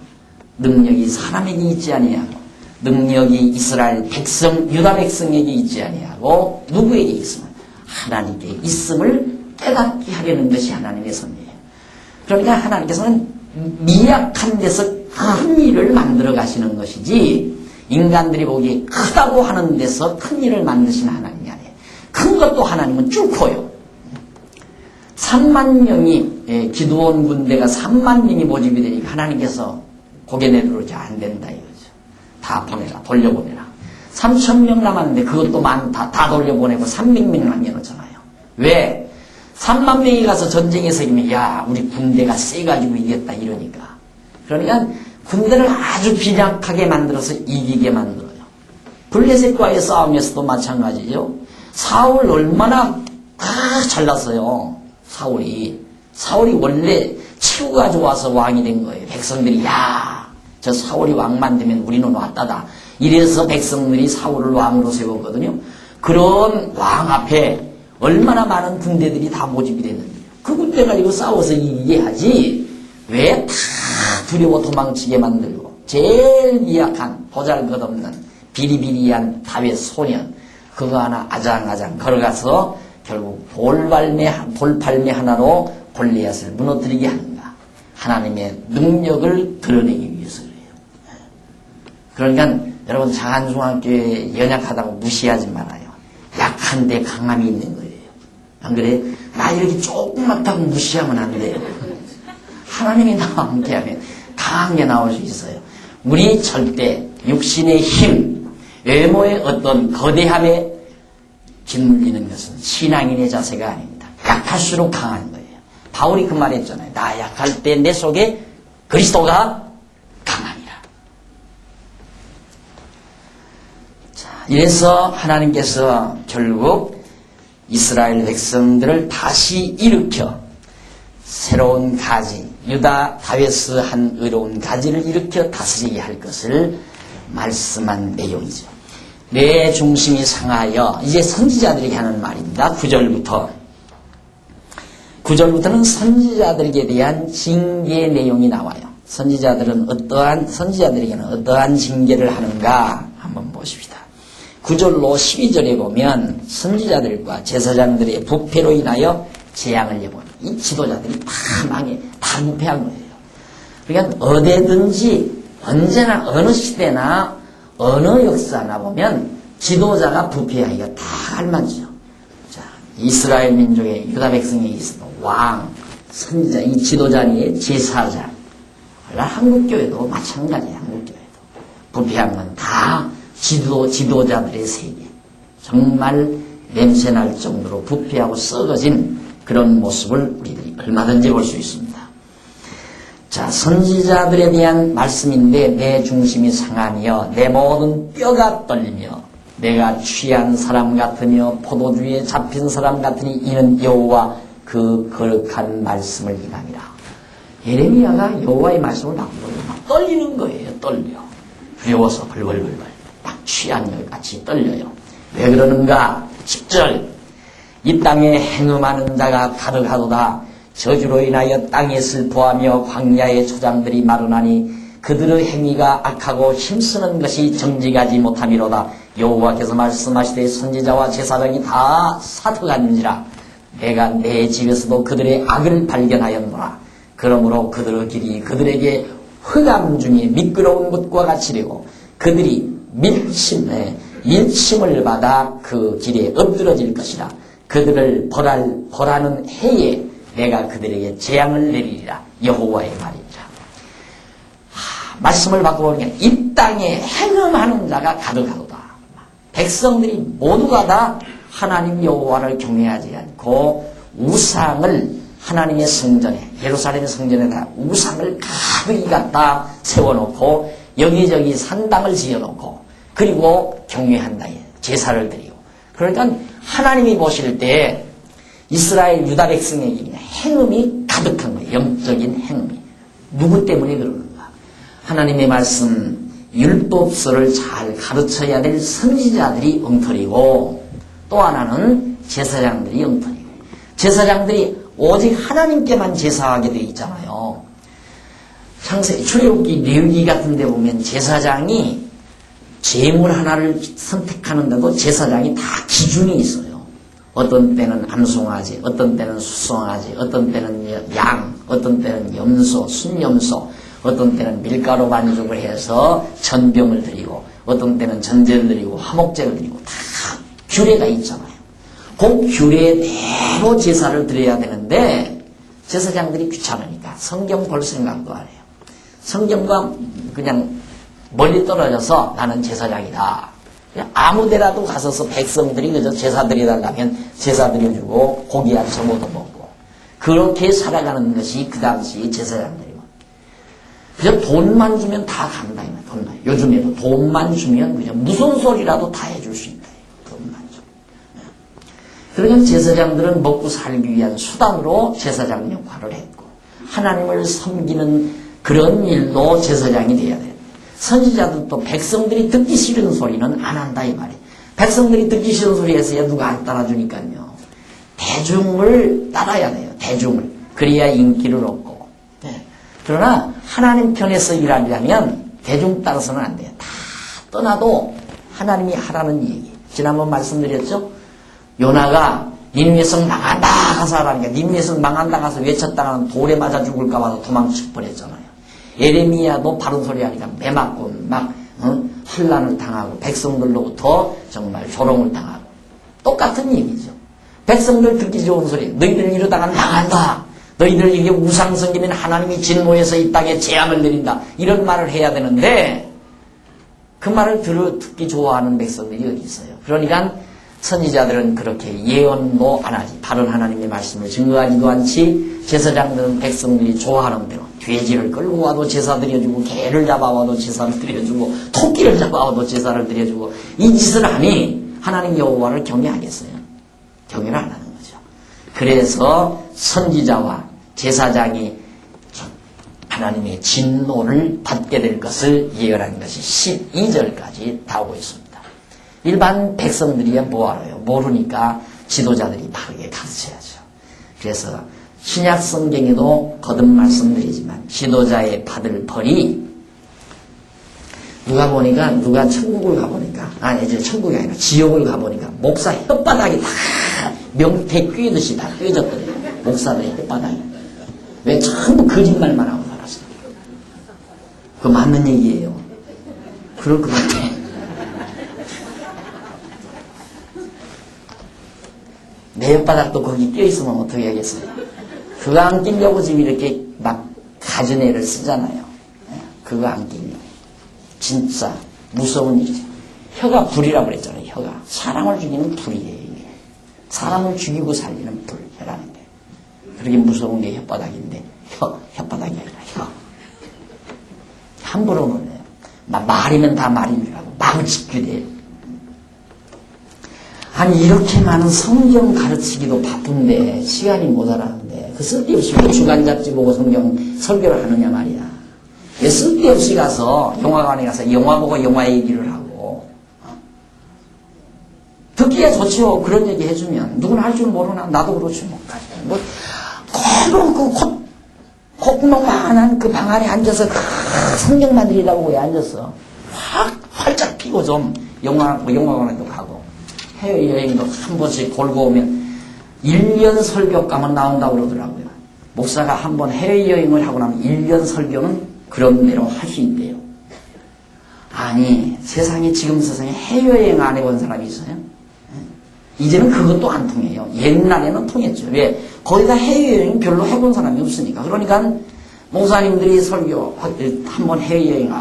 능력이 사람에게 있지 아니하고 능력이 이스라엘 백성, 유다 백성에게 있지 아니하고 누구에게 있으면 하나님께 있음을 깨닫게 하려는 것이 하나님의 섭리예요. 그러니까 하나님께서는 미약한 데서 큰 일을 만들어 가시는 것이지 인간들이 보기에 크다고 하는 데서 큰 일을 만드시는 하나님이 아니에요. 큰 것도 하나님은 쭉 커요. 3만 명이 기드온 군대가 3만 명이 모집이 되니까 하나님께서 고개 내두르지 안 된다 이거죠. 다 보내라, 돌려보내라. 3,000명 남았는데 그것도 많다. 다 돌려보내고 300명 남겨놓잖아요. 왜? 3만 명이 가서 전쟁에서 이기면 야 우리 군대가 세가지고 이겼다 이러니까. 그러니까 군대를 아주 빈약하게 만들어서 이기게 만들어요. 블레셋과의 싸움에서도 마찬가지죠. 사울 얼마나 잘났어요. 사울이 원래 치우가 좋아서 왕이 된 거예요. 백성들이 저 사울이 왕만 되면 우리는 왔다다. 이래서 백성들이 사울을 왕으로 세웠거든요. 그런 왕 앞에 얼마나 많은 군대들이 다 모집이 됐는데 그 군대 가지고 싸워서 이기게 하지 왜 다 두려워 도망치게 만들고 제일 미약한 보잘것없는 비리비리한 다윗 소년 그거 하나 아장아장 걸어가서 결국 볼팔매 하나로 골리앗을 무너뜨리게 하는가. 하나님의 능력을 드러내기 위해서 그래요. 그러니까 여러분 장안중앙교회 연약하다고 무시하지 말아요. 약한데 강함이 있는 거예요. 안 그래? 나 이렇게 조그맣다고 무시하면 안 돼요. 하나님이 나와 함께하면 강하게 나올 수 있어요. 우리 절대 육신의 힘, 외모의 어떤 거대함에 짓눌리는 것은 신앙인의 자세가 아닙니다. 약할수록 강한 거예요. 바울이 그 말했잖아요. 나 약할 때 내 속에 그리스도가 강하니라. 자, 이래서 하나님께서 결국 이스라엘 백성들을 다시 일으켜 새로운 가지, 유다 다윗의 한 의로운 가지를 일으켜 다스리게 할 것을 말씀한 내용이죠. 내 중심이 상하여 이제 선지자들에게 하는 말입니다. 9절부터는 선지자들에게 대한 징계의 내용이 나와요. 선지자들에게는 어떠한 징계를 하는가 한번 보십시다. 9절로 12절에 보면 선지자들과 제사장들의 부패로 인하여 재앙을 예보는 이 지도자들이 다 부패한 거예요. 그러니까 어디든지 언제나 어느 시대나 어느 역사나 보면 지도자가 부패하기가 다 알맞죠. 자, 이스라엘 민족의 유다 백성에 있어도 왕, 선지자, 이 지도자의 제사장. 한국교회도 마찬가지예요. 한국교회도. 부패한 건 다 지도자들의 세계. 정말 냄새날 정도로 부패하고 썩어진 그런 모습을 우리들이 얼마든지 볼 수 있습니다. 자, 선지자들에 대한 말씀인데 내 중심이 상하며 내 모든 뼈가 떨리며 내가 취한 사람 같으며 포도주에 잡힌 사람 같으니 이는 여호와 그 거룩한 말씀을 인함이라. 예레미야가 여호와의 말씀을 막 떨리는 거예요. 떨려. 두려워서 벌벌벌벌 막 취한 것 같이 떨려요. 왜 그러는가? 10절 이 땅에 행음하는 자가 가득하도다. 저주로 인하여 땅이 슬퍼하며 광야의 초장들이 마르나니 그들의 행위가 악하고 힘쓰는 것이 정직하지 못함이로다. 여호와께서 말씀하시되 선지자와 제사장이 다 사득한지라. 내가 내 집에서도 그들의 악을 발견하였노라. 그러므로 그들의 길이 그들에게 흑암 중에 미끄러운 것과 같이 되고 그들이 밀침을 받아 그 길에 엎드러질 것이라. 그들을 벌하는 해에 내가 그들에게 재앙을 내리리라. 여호와의 말이니라. 말씀을 바꿔보니까 이 땅에 행음하는 자가 가득하도다. 백성들이 모두가 다 하나님 여호와를 경외하지 않고 우상을 하나님의 성전에 예루살렘 성전에다 우상을 가득히 갖다 세워놓고 여기저기 산당을 지어놓고 그리고 경외한다. 제사를 드리고. 그러니까 하나님이 보실 때 이스라엘 유다 백성에게 행음이 가득한 거예요. 영적인 행음이. 누구 때문에 그러는가? 하나님의 말씀 율법서를 잘 가르쳐야 될 선지자들이 엉터리고 또 하나는 제사장들이 엉터리고 제사장들이 오직 하나님께만 제사하게 되어 있잖아요. 창세기, 출애굽기, 레위기 같은 데 보면 제사장이 제물 하나를 선택하는데도 제사장이 다 기준이 있어요. 어떤 때는 암송아지, 어떤 때는 수송아지, 어떤 때는 양, 어떤 때는 염소, 순염소, 어떤 때는 밀가루 반죽을 해서 전병을 드리고 어떤 때는 전제를 드리고 화목제를 드리고 다 규례가 있잖아요. 그 규례대로 제사를 드려야 되는데 제사장들이 귀찮으니까 성경 볼 생각도 안 해요. 성경과 그냥 멀리 떨어져서 나는 제사장이다. 그냥 아무 데라도 가서서 백성들이 그저 제사 드려달라면 제사 드려주고 고기 한 점어도 먹고 그렇게 살아가는 것이 그 당시 제사장들이고 그저 돈만 주면 다 간다. 돈만. 요즘에도 돈만 주면 그저 무슨 소리라도 다 해줄 수 있다. 돈만 줘. 그러니까 제사장들은 먹고 살기 위한 수단으로 제사장 역할을 했고 하나님을 섬기는 그런 일로 제사장이 돼야 돼요. 선지자들도 백성들이 듣기 싫은 소리는 안 한다 이 말이에요. 백성들이 듣기 싫은 소리 했어야 누가 안 따라주니까요. 대중을 따라야 돼요. 대중을. 그래야 인기를 얻고. 네. 그러나 하나님 편에서 일하려면 대중 따라서는 안 돼요. 다 떠나도 하나님이 하라는 얘기. 지난번 말씀드렸죠? 요나가 니느웨 성 망한다 가서 하라니까 니느웨 성 망한다 가서 외쳤다가는 돌에 맞아 죽을까 봐서 도망칠 뻔했잖아요. 예레미야도 바른 소리 하니까 매 맞고 막 환난을 당하고 백성들로부터 정말 조롱을 당하고 똑같은 얘기죠. 백성들 듣기 좋은 소리 너희들 이러다가 망한다. 너희들 이게 우상 섬기면 하나님이 진노해서 이 땅에 재앙을 내린다. 이런 말을 해야 되는데 그 말을 듣기 좋아하는 백성들이 어디 있어요. 그러니까 선지자들은 그렇게 예언도 안 하지. 바른 하나님의 말씀을 증거하지도 않지. 제사장들은 백성들이 좋아하는 대로 돼지를 끌고 와도 제사 드려주고 개를 잡아와도 제사를 드려주고 토끼를 잡아와도 제사를 드려주고 이 짓을 하니 하나님 여호와를 경외하겠어요? 경외를 안 하는 거죠. 그래서 선지자와 제사장이 하나님의 진노를 받게 될 것을 예언한 것이 12절까지 나오고 있습니다. 일반 백성들이야 뭐 알아요? 모르니까 지도자들이 바르게 가르쳐야죠. 그래서 신약 성경에도 거듭 말씀드리지만 지도자의 받을 벌이 누가 천국을 가보니까 이제 천국이 아니라 지옥을 가보니까 목사 혓바닥이 다 명태 꿰듯이 다 꿰졌거든요. 목사들의 혓바닥이. 왜 전부 거짓말만 하고 살았어요. 그거 맞는 얘기예요. 그럴 것 같아. 내 혓바닥도 거기 껴있으면 어떻게 하겠어요? 그거 안 끼려고 지금 이렇게 막 가전애를 쓰잖아요. 그거 안 끼려고. 진짜 무서운 일이죠. 혀가 불이라고 그랬잖아요. 혀가. 사람을 죽이는 불이에요. 이게. 사람을 죽이고 살리는 불, 혀라는 게. 그렇게 무서운 게 혓바닥인데, 혓바닥이 아니라 혀. 함부로는 해요. 말이면 다 말인 줄 알고, 마구 짓규대요. 아니, 이렇게 많은 성경 가르치기도 바쁜데, 시간이 모자라는데, 그 쓸데없이 주간 잡지 보고 성경 설교를 하느냐 말이야. 왜 쓸데없이 가서, 영화관에 가서 영화 보고 영화 얘기를 하고, 듣기야 좋죠. 그런 얘기 해주면. 누구나 할 줄 모르나? 나도 그렇지 뭐. 콧구멍만한 그 방 안에 앉아서 성경만 들이다보고 왜 앉았어? 활짝 피고 좀 영화관에도 가고 해외여행도 한 번씩 돌고 오면 1년 설교 가면 나온다고 그러더라고요. 목사가 한 번 해외여행을 하고 나면 1년 설교는 그런 대로 할 수 있대요. 아니, 지금 세상에 해외여행 안 해본 사람이 있어요? 이제는 그것도 안 통해요. 옛날에는 통했죠. 왜? 거기다 해외여행 별로 해본 사람이 없으니까. 그러니까 목사님들이 설교 한번 해외여행,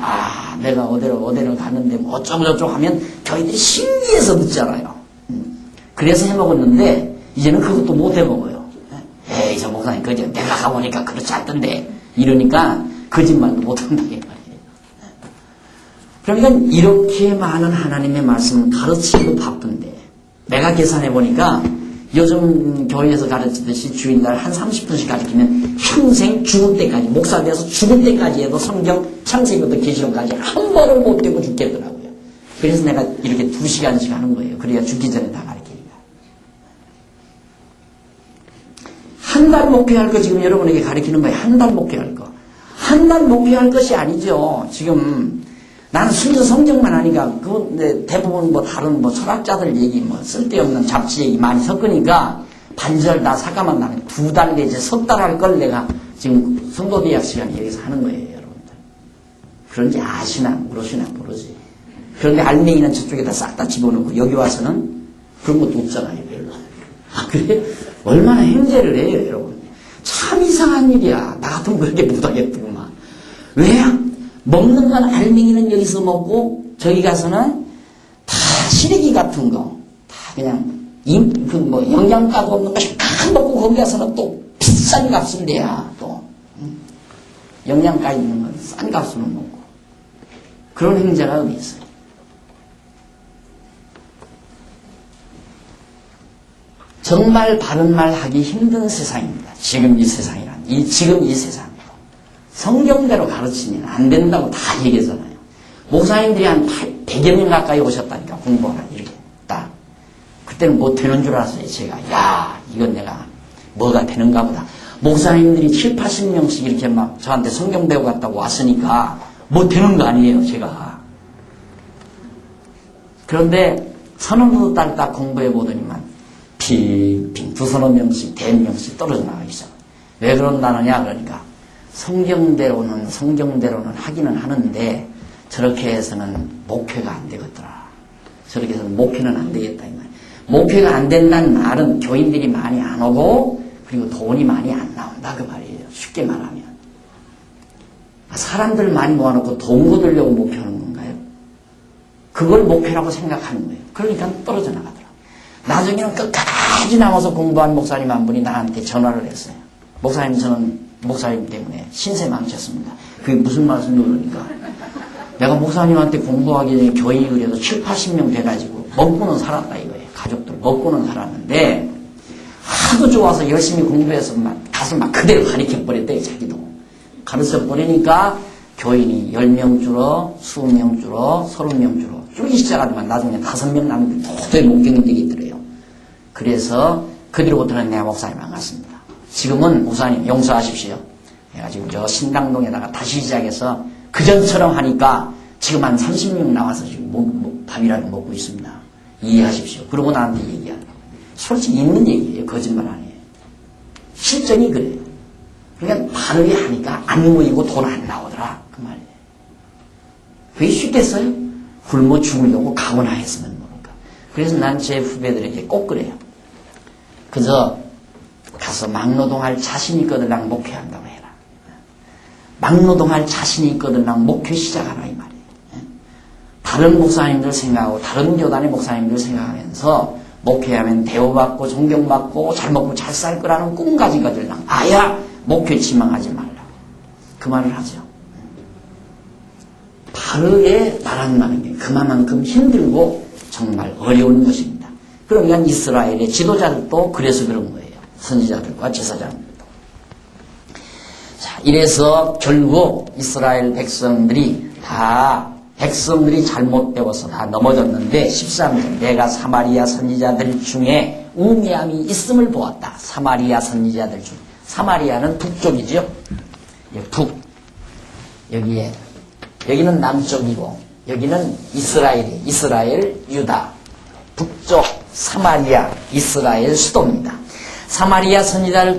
내가 어디를 갔는데 뭐 어쩌고저쩌고 하면 저희들이 신기해서 듣잖아요. 그래서 해먹었는데 이제는 그것도 못 해먹어요. 에이, 저 목사님 그저 내가 가보니까 그렇지 않던데 이러니까 거짓말도 못한다 이 말이에요. 그러니까 이렇게 많은 하나님의 말씀을 가르치기도 바쁜데 내가 계산해보니까 요즘 교회에서 가르치듯이 주일날 한 30분씩 가르치면 평생 죽을 때까지, 목사 돼서 죽을 때까지 해도 성경 창세기부터 계시록까지 한 번을 못 떼고 죽겠더라고요. 그래서 내가 이렇게 2시간씩 하는 거예요. 그래야 죽기 전에 다 가르치니까. 한 달 목회할 거 지금 여러분에게 가르치는 거예요. 한 달 목회할 거. 한 달 목회할 것이 아니죠. 지금 나는 순수 성경만 하니까 그 대부분 뭐 다른 뭐 철학자들 얘기 뭐 쓸데없는 잡지 얘기 많이 섞으니까 반절 다 삭감한 다음에 2달 내지 석 달 할 걸 내가 지금 성도대학 시간에 여기서 하는 거예요, 여러분들. 그런지 아시나 모르시나 모르지. 그런데 알맹이는 저쪽에다 싹 다 집어넣고 여기 와서는 그런 것도 없잖아요, 별로. 그래? 얼마나 행제를 해요, 여러분. 참 이상한 일이야. 나 같으면 그렇게 못하겠더구만. 왜? 먹는 건 알맹이는 여기서 먹고 저기 가서는 다 시래기 같은 거 다 그냥 영양가도 없는 거 다 먹고 거기 가서는 또 비싼 값을 내야 또 영양가 있는 건 싼 값으로 먹고 그런 행자가 어디 있어요? 정말 바른 말 하기 힘든 세상입니다. 지금 이 세상이란 지금 이 세상. 성경대로 가르치면 안 된다고 다 얘기하잖아요. 목사님들이 한 100여 명 가까이 오셨다니까, 공부하라, 이렇게. 딱. 그때는 뭐 되는 줄 알았어요, 제가. 야, 이건 내가 뭐가 되는가 보다. 목사님들이 7, 80명씩 이렇게 막 저한테 성경 배우 갔다고 왔으니까 뭐 되는 거 아니에요, 제가. 그런데 서너 달 딱 공부해 보더니만 핑핑 2~3명씩, 100명씩 떨어져 나가기 시작. 왜 그런다느냐, 그러니까. 성경대로는 하기는 하는데 저렇게 해서는 목회가 안 되겠더라. 저렇게 해서는 목회는 안 되겠다 이 말이에요. 목회가 안 된다는 말은 교인들이 많이 안 오고 그리고 돈이 많이 안 나온다 그 말이에요. 쉽게 말하면. 사람들 많이 모아놓고 돈 거두려고 목회하는 건가요? 그걸 목회라고 생각하는 거예요. 그러니까 떨어져 나가더라. 나중에는 끝까지 남아서 공부한 목사님 한 분이 나한테 전화를 했어요. 목사님, 저는 목사님 때문에 신세 망쳤습니다. 그게 무슨 말씀이에요? 그러니까 내가 목사님한테 공부하기 전에 교인이 그래도 7, 80명 돼가지고 먹고는 살았다 이거예요. 가족들 먹고는 살았는데 하도 좋아서 열심히 공부해서 가서 그대로 가르쳐버렸대요. 자기도 가르쳐버리니까 교인이 10명 줄어 20명 줄어 30명 줄어 줄기 시작하지만 나중에 5명 남은 게 도저히 못 견디겠더래요. 그래서 그 뒤로부터는 내가 목사님 안 갔습니다. 지금은 목사님 용서하십시오. 내가 지금 저 신당동에다가 다시 시작해서 그전처럼 하니까 지금 한 30명 나와서 지금 밥이라도 먹고 있습니다. 이해하십시오. 그러고 나한테 얘기하더라고요. 솔직히 있는 얘기예요. 거짓말 아니에요. 실전이 그래요. 그러니까 바르게 하니까 안 모이고 돈 안 나오더라. 그 말이에요. 그게 쉽겠어요? 굶어 죽으려고 가거나 했으면 모를까. 그래서 난 제 후배들에게 꼭 그래요. 그저 가서 막노동할 자신이 있거든 목회한다고 해라. 막노동할 자신이 있거든 목회 시작하라 이 말이에요. 다른 목사님들 생각하고 다른 교단의 목사님들 생각하면서 목회하면 대우받고 존경받고 잘 먹고 잘 살 거라는 꿈 가지거들랑 아야 목회 지망하지 말라. 그 말을 하죠. 바르게 말한다는 게 그만큼 힘들고 정말 어려운 것입니다. 그러니까 이스라엘의 지도자들도 그래서 그런 거예요. 선지자들과 제사장들도. 자, 이래서 결국 이스라엘 백성들이 잘못 배워서 다 넘어졌는데 13절 내가 사마리아 선지자들 중에 우매함이 있음을 보았다. 사마리아 선지자들 중 사마리아는 북쪽이죠. 여기는 남쪽이고 여기는 이스라엘 유다 북쪽 사마리아 이스라엘 수도입니다. 사마리아 선지자들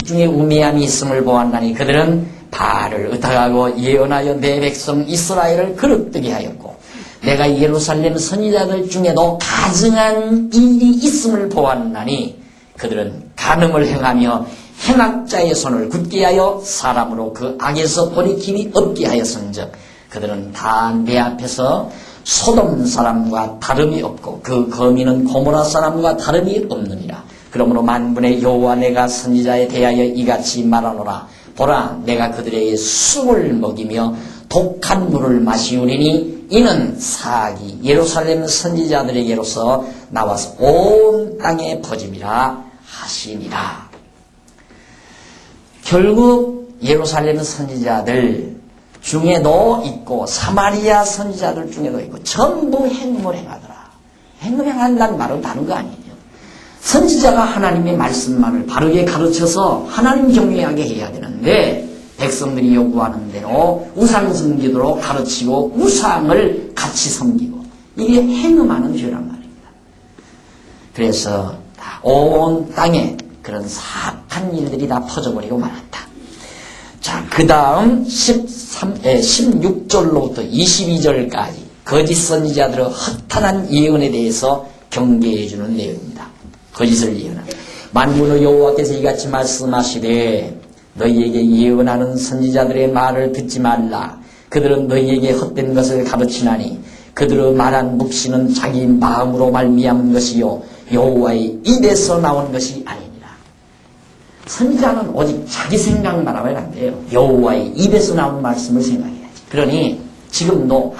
중에 우매함이 있음을 보았나니 그들은 바알을 의탁하고 예언하여 내 백성 이스라엘을 거룩되게 하였고 내가 예루살렘 선지자들 중에도 가증한 일이 있음을 보았나니 그들은 간음을 행하며 행악자의 손을 굳게 하여 사람으로 그 악에서 돌이킴이 없게 하였은즉 그들은 다 내 앞에서 소돔 사람과 다름이 없고 그 거민은 고모라 사람과 다름이 없느니라. 그러므로 만군의 여호와 내가 선지자에 대하여 이같이 말하노라. 보라 내가 그들에게 술을 먹이며 독한 물을 마시우리니 이는 사악이 예루살렘 선지자들에게로서 나와서 온 땅에 퍼짐이라 하시니라. 결국 예루살렘 선지자들 중에도 있고 사마리아 선지자들 중에도 있고 전부 행음을 행하더라. 행음 행한다는 말은 다른 거 아니에요. 선지자가 하나님의 말씀만을 바르게 가르쳐서 하나님 경외하게 해야 되는데 백성들이 요구하는 대로 우상 섬기도록 가르치고 우상을 같이 섬기고 이게 행음하는 죄란 말입니다. 그래서 온 땅에 그런 사악한 일들이 다 퍼져버리고 말았다. 자, 그 다음 16절로부터 22절까지 거짓 선지자들의 허탄한 예언에 대해서 경계해주는 내용입니다. 거짓을 예언하는 만군의 여호와께서 이같이 말씀하시되 너희에게 예언하는 선지자들의 말을 듣지 말라. 그들은 너희에게 헛된 것을 가르치나니 그들의 말한 묵시는 자기 마음으로 말미암은 것이요 여호와의 입에서 나온 것이 아니니라. 선지자는 오직 자기 생각만 하면 안 돼요. 여호와의 입에서 나온 말씀을 생각해야지. 그러니 지금도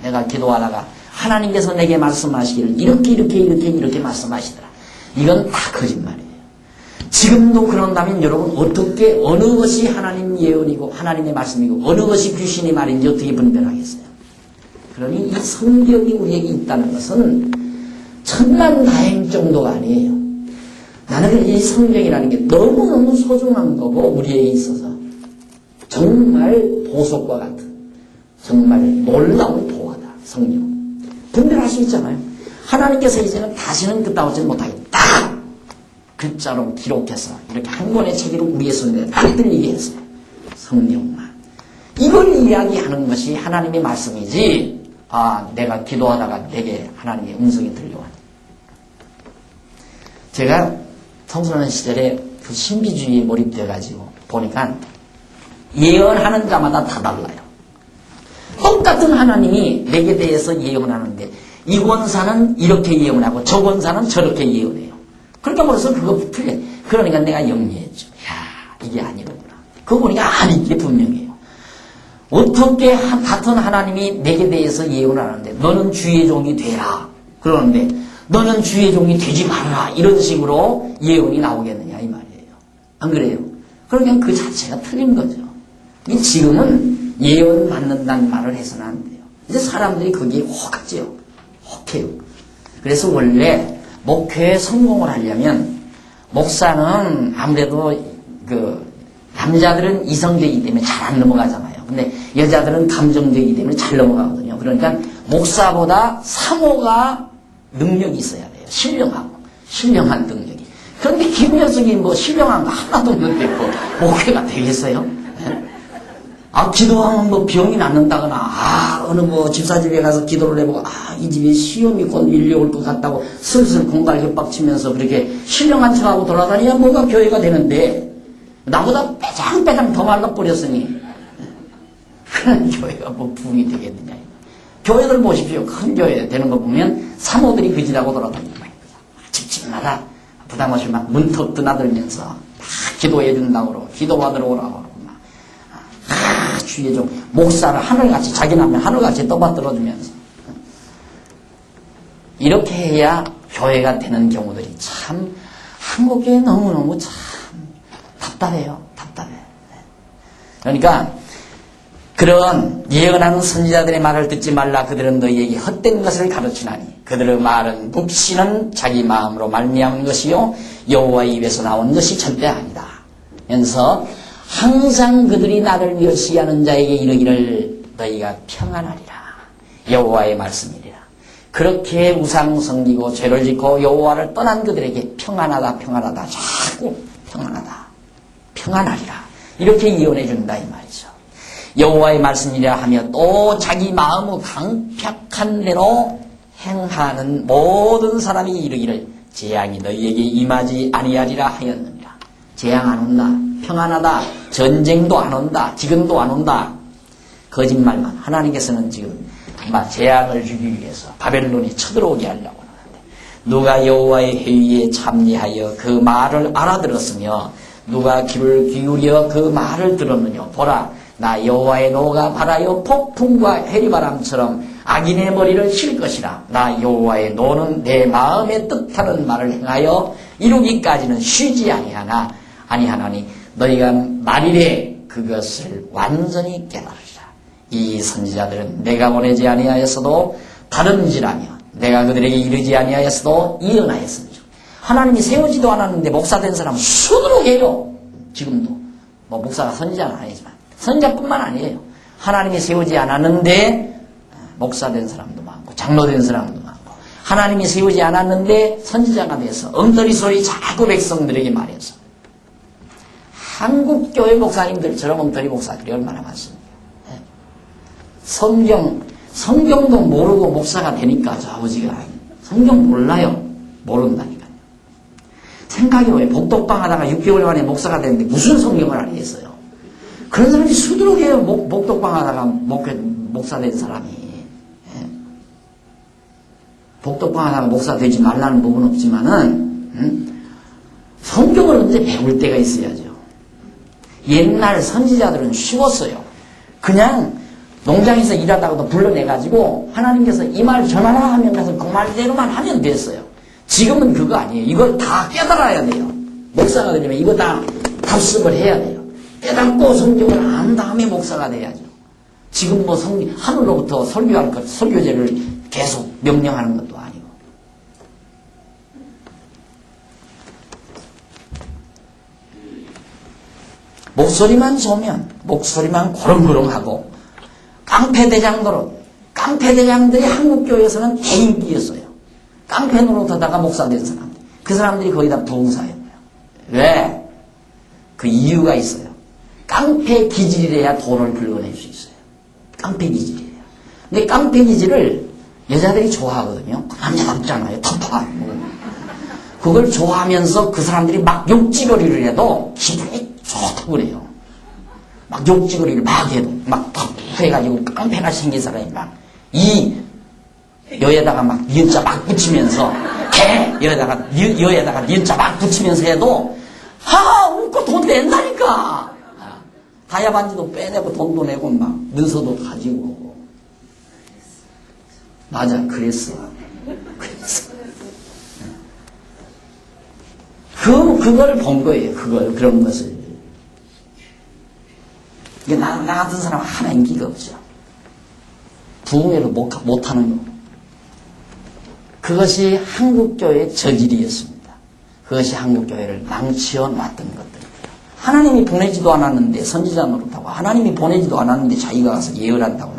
내가 기도하다가 하나님께서 내게 말씀하시기를 이렇게 말씀하시더라. 이건 다 거짓말이에요. 지금도 그런다면 여러분 어떻게 어느 것이 하나님 예언이고 하나님의 말씀이고 어느 것이 귀신의 말인지 어떻게 분별하겠어요? 그러니 이 성경이 우리에게 있다는 것은 천만다행 정도가 아니에요. 나는 이 성경이라는 게 너무너무 소중한 거고 우리에게 있어서 정말 보석과 같은 정말 놀라운 보화다. 성경. 분별할 수 있잖아요. 하나님께서 이제는 다시는 그따오지 못하겠다. 글자로 기록해서 이렇게 한 권의 책으로 우리의 손에 딱 들리게 했어요. 성경만. 이걸 이야기하는 것이 하나님의 말씀이지 내가 기도하다가 내게 하나님의 음성이 들려왔다. 제가 청소년 시절에 그 신비주의에 몰입돼가지고 보니까 예언하는 자마다 다 달라요. 똑같은 하나님이 내게 대해서 예언하는데 이 권사는 이렇게 예언하고 저 권사는 저렇게 예언해요. 그러니까 벌써 그거 틀려. 그러니까 내가 영리했죠. 이게 아니로구나. 그거 보니까 아닌 게 분명해요. 어떻게 같은 하나님이 내게 대해서 예언을 하는데 너는 주의 종이 되라. 그러는데 너는 주의 종이 되지 말라. 이런 식으로 예언이 나오겠느냐 이 말이에요. 안 그래요? 그러니까 그 자체가 틀린 거죠. 지금은 예언 받는다는 말을 해서는 안 돼요. 이제 사람들이 거기에 혹하죠. 혹해요. 그래서 원래 목회에 성공을 하려면 목사는 아무래도 남자들은 이성적이기 때문에 잘 안 넘어가잖아요. 근데 여자들은 감정적이기 때문에 잘 넘어가거든요. 그러니까 목사보다 사모가 능력이 있어야 돼요. 신령한 능력이. 그런데 김 녀석이 신령한 거 하나도 없는데 목회가 되겠어요? 네? 기도하면 병이 낫는다거나, 어느 집사집에 가서 기도를 해보고, 이 집에 시험이 곧 밀려올 것 같다고 슬슬 공갈 협박치면서 그렇게 신령한 척하고 돌아다니야 뭐가 교회가 되는데, 나보다 빼장빼장 더 말라버렸으니, 그런 교회가 부흥이 되겠느냐. 교회들 보십시오. 큰 교회 되는 거 보면 사모들이 그지라고 돌아다니는 거예요. 집집마다 부담없이 막 문턱 드나들면서 다 기도해 준다고 기도받으러 오라고 그러고 막 주위에 좀 목사를 하늘같이 자기 남편 하늘같이 떠받들어주면서 이렇게 해야 교회가 되는 경우들이 참 한국교회 너무너무 참 답답해요. 답답해. 그러니까 그런 예언하는 선지자들의 말을 듣지 말라. 그들은 너희에게 헛된 것을 가르치나니 그들의 말은 묵시는 자기 마음으로 말미암은 것이요 여호와의 입에서 나온 것이 절대 아니다. 그래서 항상 그들이 나를 멸시하는 자에게 이르기를 너희가 평안하리라. 여호와의 말씀이리라. 그렇게 우상 섬기고 죄를 짓고 여호와를 떠난 그들에게 평안하다 평안하다 자꾸 평안하다 평안하리라. 이렇게 예언해 준다 이 말이죠. 여호와의 말씀이라 하며 또 자기 마음의 강팍한 대로 행하는 모든 사람이 이르기를 재앙이 너희에게 임하지 아니하리라 하였느니라. 재앙 안 온다. 평안하다. 전쟁도 안 온다. 지금도 안 온다. 거짓말만. 하나님께서는 지금 아마 재앙을 주기 위해서 바벨론이 쳐들어오게 하려고 하는데 누가 여호와의 회의에 참여하여 그 말을 알아들었으며 누가 귀를 기울여 그 말을 들었느냐. 보라 나 여호와의 노가 바라여 폭풍과 해리바람처럼 악인의 머리를 칠 것이라. 나 여호와의 노는 내 마음에 뜻하는 말을 행하여 이루기까지는 쉬지 아니하나니 너희가 말이래 그것을 완전히 깨달으리라. 이 선지자들은 내가 보내지 아니하였어도 다른지라며 내가 그들에게 이르지 아니하였어도 예언하였습니다. 하나님이 세우지도 않았는데 목사된 사람은 수두룩해요. 지금도 뭐 목사가 선지자는 아니지만 선지자뿐만 아니에요. 하나님이 세우지 않았는데 목사된 사람도 많고 장로된 사람도 많고 하나님이 세우지 않았는데 선지자가 돼서 엉터리 소리 자꾸 백성들에게 말해서 한국교회 목사님들처럼 엉터리 목사들이 얼마나 많습니까? 성경도 모르고 목사가 되니까 저 아버지가 성경 몰라요. 모른다니까요. 생각해보면 복덕방 하다가 6개월 만에 목사가 됐는데 무슨 성경을 알겠어요. 그런 사람이 수두룩해요. 복덕방 하다가 목사 된 사람이. 복덕방 하다가 목사 되지 말라는 부분은 없지만은 성경을 언제 배울 때가 있어야죠. 옛날 선지자들은 쉬웠어요. 그냥 농장에서 일하다가도 불러내가지고 하나님께서 이 말 전하라 하면 가서 그 말대로만 하면 됐어요. 지금은 그거 아니에요. 이걸 다 깨달아야 돼요. 목사가 되려면 이거 다 답습을 해야 돼요. 깨닫고 성경을 안 다음에 목사가 돼야죠. 지금 뭐 하늘로부터 설교할 것, 설교제를 계속 명령하는 것도 아니고. 목소리만 좋으면, 목소리만 고렁고렁하고, 깡패대장들이 한국교회에서는 대인기였어요. 깡패 노릇하다가 목사 된 사람들. 그 사람들이 거의 다 부흥사예요. 왜? 그 이유가 있어요. 깡패 기질이래야 돈을 불러낼 수 있어요. 깡패 기질이래요. 근데 깡패 기질을 여자들이 좋아하거든요. 남자답잖아요. 터프하고. 그걸 좋아하면서 그 사람들이 막 욕지거리를 해도 기분이 좋다고 그래요. 막 욕지거리를 막 해도 막 터프해가지고 깡패가 생긴 사람이 막 여에다가 막 니은자 막 붙이면서 여에다가 니은자 막 붙이면서 해도 웃고 돈 낸다니까. 다이아 반지도 빼내고 돈도 내고 막 문서도 가지고. 맞아, 그랬어. 그걸 본 거예요. 그런 것을. 이게 나 같은 사람 하나 인기가 없죠. 부흥회도 못하는 거. 그것이 한국교회의 저질이었습니다. 그것이 한국교회를 망치어 놨던 것들입니다. 하나님이 보내지도 않았는데 선지자 노릇하고 하나님이 보내지도 않았는데 자기가 가서 예언한다고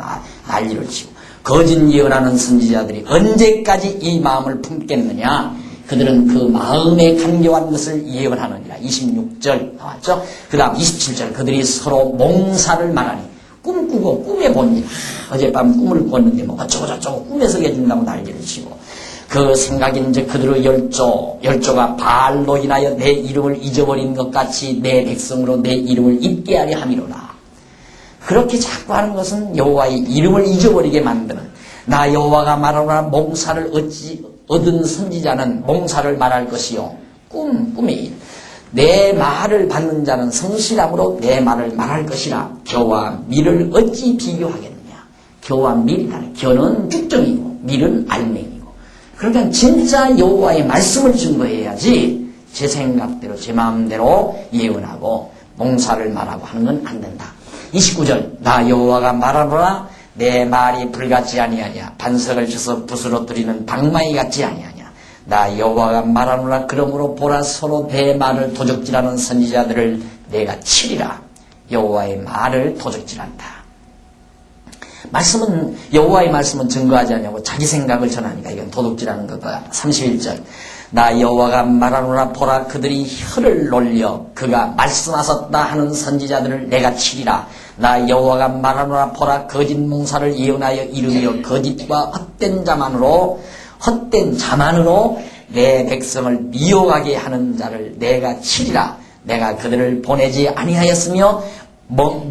난리를 치고 거짓 예언하는 선지자들이 언제까지 이 마음을 품겠느냐. 그들은 그 마음에 간교한 것을 예언하느니라. 26절 나왔죠. 그 다음 27절 그들이 서로 몽사를 말하니 꿈꾸고 꿈에 본 일. 어젯밤 꿈을 꿨는데 뭐 어쩌고저쩌고 꿈에서 해준다고 난리를 치고 그 생각인즉 그들의 열조가 바알로 인하여 내 이름을 잊어버린 것 같이 내 백성으로 내 이름을 잊게 하려 함이로라. 그렇게 자꾸 하는 것은 여호와의 이름을 잊어버리게 만드는 나 여호와가 말하노라. 몽사를 얻은 선지자는 몽사를 말할 것이요 꿈이 내 말을 받는 자는 성실함으로 내 말을 말할 것이라. 겨와 밀을 어찌 비교하겠느냐. 겨와 밀이다. 겨는 죽정이고 밀은 알맹이고. 그러니까 진짜 여호와의 말씀을 증거해야지 제 생각대로 제 마음대로 예언하고 몽사를 말하고 하는 건 안 된다. 29절 나 여호와가 말하노라. 내 말이 불같지 아니하냐. 반석을 쳐서 부스러뜨리는 방망이 같지 아니하냐. 나 여호와가 말하노라. 그러므로 보라 서로 내 말을 도적질하는 선지자들을 내가 치리라. 여호와의 말을 도적질한다. 말씀은 여호와의 말씀은 증거하지 않냐고 자기 생각을 전하니까 이건 도둑질하는 거다. 31절 나 여호와가 말하노라. 보라 그들이 혀를 놀려 그가 말씀하셨다 하는 선지자들을 내가 치리라. 나 여호와가 말하노라. 보라 거짓 몽사를 예언하여 이르며 거짓과 헛된 자만으로 내 백성을 미혹하게 하는 자를 내가 치리라. 내가 그들을 보내지 아니하였으며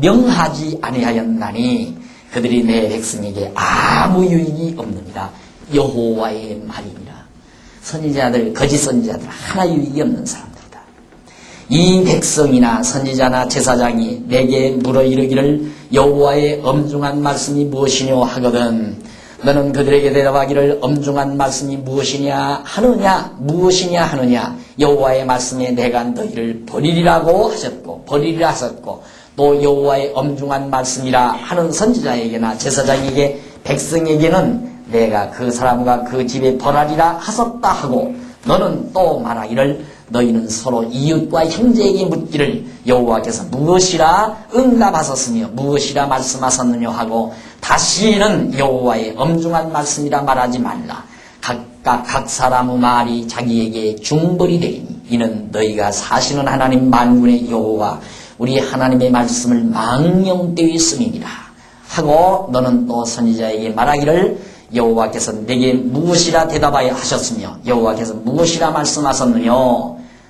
명하지 아니하였나니 그들이 내 백성에게 아무 유익이 없느니라. 여호와의 말이니라. 선지자들 거짓 선지자들 하나 유익이 없는 사람들이다. 이 백성이나 선지자나 제사장이 내게 물어 이르기를 여호와의 엄중한 말씀이 무엇이뇨 하거든 너는 그들에게 대답하기를 엄중한 말씀이 무엇이냐 하느냐 여호와의 말씀에 내가 너희를 버리리라 하셨고 또 여호와의 엄중한 말씀이라 하는 선지자에게나 제사장에게 백성에게는 내가 그 사람과 그 집에 벌하리라 하셨다 하고 너는 또 말하기를 너희는 서로 이웃과 형제에게 묻기를 여호와께서 무엇이라 응답하셨으며 무엇이라 말씀하셨느냐 하고 다시는 여호와의 엄중한 말씀이라 말하지 말라. 각각 각 사람의 말이 자기에게 중벌이 되리니 이는 너희가 사시는 하나님 만군의 여호와 우리 하나님의 말씀을 망령되이 쓰민이라 하고 너는 또 선지자에게 말하기를 여호와께서 내게 무엇이라 대답하여 하셨으며 여호와께서 무엇이라 말씀하셨느냐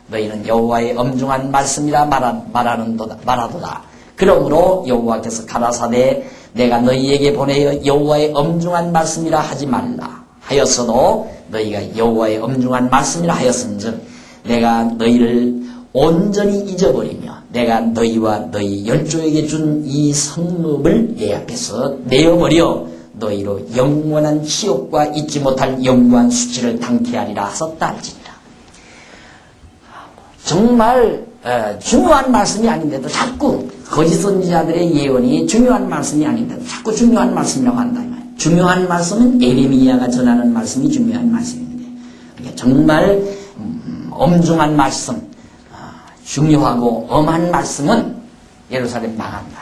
너희는 여호와의 엄중한 말씀이라 말하도다. 그러므로 여호와께서 가라사대 내가 너희에게 보내어 여호와의 엄중한 말씀이라 하지 말라 하였어도 너희가 여호와의 엄중한 말씀이라 하였은즉 내가 너희를 온전히 잊어버리며 내가 너희와 너희 열조에게 준 이 성읍을 내 앞에서 내어버려 너희로 영원한 치욕과 잊지 못할 영원한 수치를 당케 하리라 하셨다 할지니라. 정말 중요한 말씀이 아닌데도 자꾸 거짓 선지자들의 예언이 중요한 말씀이 아닌데도 자꾸 중요한 말씀이라고 한다. 중요한 말씀은 예레미야가 전하는 말씀이 중요한 말씀인데 그러니까 정말 엄중한 말씀 중요하고 엄한 말씀은 예루살렘 망한다.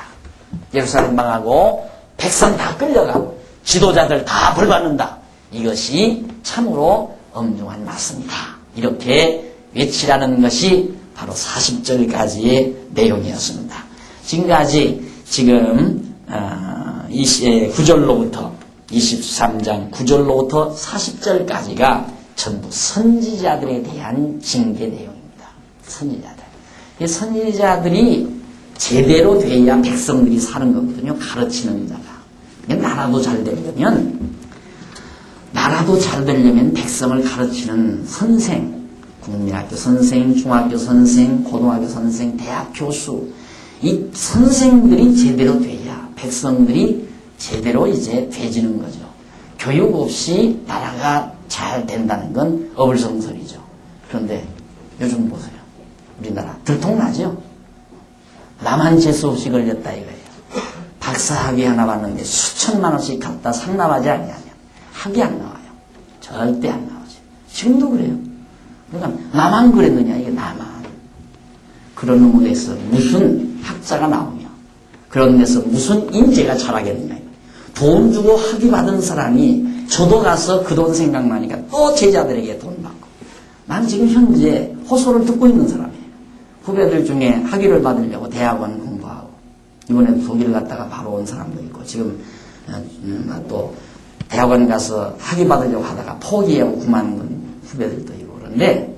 예루살렘 망하고 백성 다 끌려가고 지도자들 다 벌받는다. 이것이 참으로 엄중한 말씀이다. 이렇게 외치라는 것이 바로 40절까지의 내용이었습니다. 지금까지 9절로부터 23장 9절로부터 40절까지가 전부 선지자들에 대한 징계 내용입니다. 선지자들. 이 선지자들이 제대로 돼야 백성들이 사는 거거든요. 가르치는 자가. 나라도 잘 되려면 백성을 가르치는 선생, 국민학교 선생, 중학교 선생, 고등학교 선생, 대학 교수, 이 선생들이 제대로 돼야 백성들이 제대로 이제 돼지는 거죠. 교육 없이 나라가 잘 된다는 건 어불성설이죠. 그런데 요즘 보세요. 우리나라 들통나죠? 나만 재수 없이 걸렸다 이거예요. 박사학위 하나 받는데 수천만 원씩 갖다 상납하지 않냐면 학위 안 나와요. 절대 안 나오죠. 지금도 그래요. 그러니까 나만 그랬느냐 이게 나만. 그런 의무에서 무슨 학자가 나오며 그런 데서 무슨 인재가 자라겠느냐. 돈 주고 학위 받은 사람이 저도 가서 그 돈 생각나니까 또 제자들에게 돈 받고. 난 지금 현재 호소를 듣고 있는 사람이에요. 후배들 중에 학위를 받으려고 대학원 공부하고 이번에도 독일 갔다가 바로 온 사람도 있고 지금 또 대학원 가서 학위 받으려고 하다가 포기하고 그만둔 후배들도 있고 그런데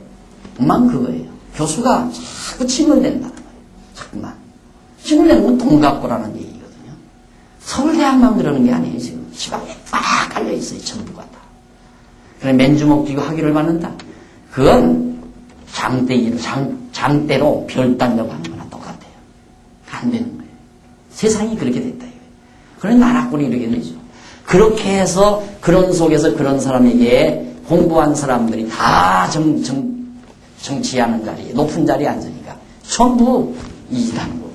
그만 그거예요. 교수가 자꾸 침을 낸다는 거예요. 자꾸만. 침을 내는 건 돈 갖고라는 얘기거든요. 서울대학만 그러는 게 아니에요. 지금 시방에 빡 깔려있어요. 전부가 다. 그래 맨주먹 쥐고 학위를 받는다. 그건 장대로 별단력 하는 거나 똑같아요. 안 되는 거예요. 세상이 그렇게 됐다. 그런 나라꼴이 이렇게 되죠. 그렇게 해서 그런 속에서 그런 사람에게 공부한 사람들이 다 정치하는 자리에 높은 자리에 앉으니까 전부 이기하는 거예요.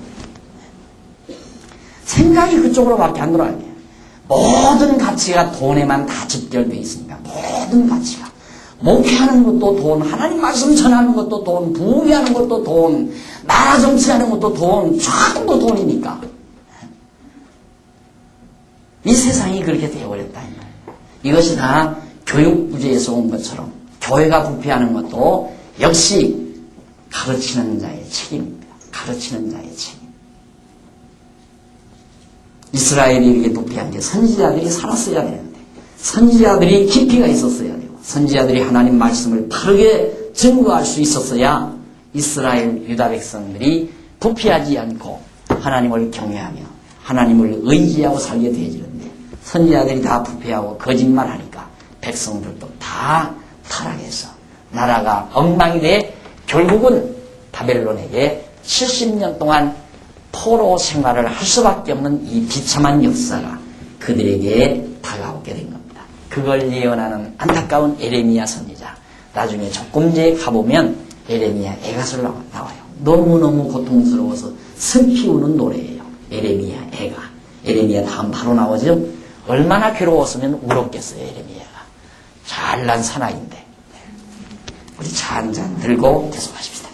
생각이 그쪽으로밖에 안 돌아가요. 모든 가치가 돈에만 다 집결되어 있으니까 모든 가치가 목회하는 것도 돈, 하나님 말씀 전하는 것도 돈, 부귀하는 것도 돈, 나라 정치하는 것도 돈, 전부 돈이니까 이 세상이 그렇게 되어버렸다. 이것이 다 교육부재에서 온 것처럼 교회가 부패하는 것도 역시 가르치는 자의 책임입니다. 가르치는 자의 책임. 이스라엘이 이렇게 부패한 게 선지자들이 살았어야 되는데 선지자들이 깊이가 있었어야 되고 선지자들이 하나님 말씀을 바르게 증거할 수 있었어야 이스라엘 유다 백성들이 부패하지 않고 하나님을 경외하며 하나님을 의지하고 살게 되어지는데 선지자들이 다 부패하고 거짓말하니까 백성들도 다 타락해서 나라가 엉망이 돼 결국은 바벨론에게 70년 동안 포로 생활을 할 수밖에 없는 이 비참한 역사가 그들에게 다가오게 된 겁니다. 그걸 예언하는 안타까운 에레미야 선지자. 나중에 적금제에 가보면 에레미야 애가설 나와요. 너무너무 고통스러워서 슬피 우는 노래예요. 에레미야 애가. 에레미야 다음 바로 나오죠. 얼마나 괴로웠으면 울었겠어요. 에레미야가. 잘난 사나이인데. 우리 차 한 잔 들고 계속하십시다.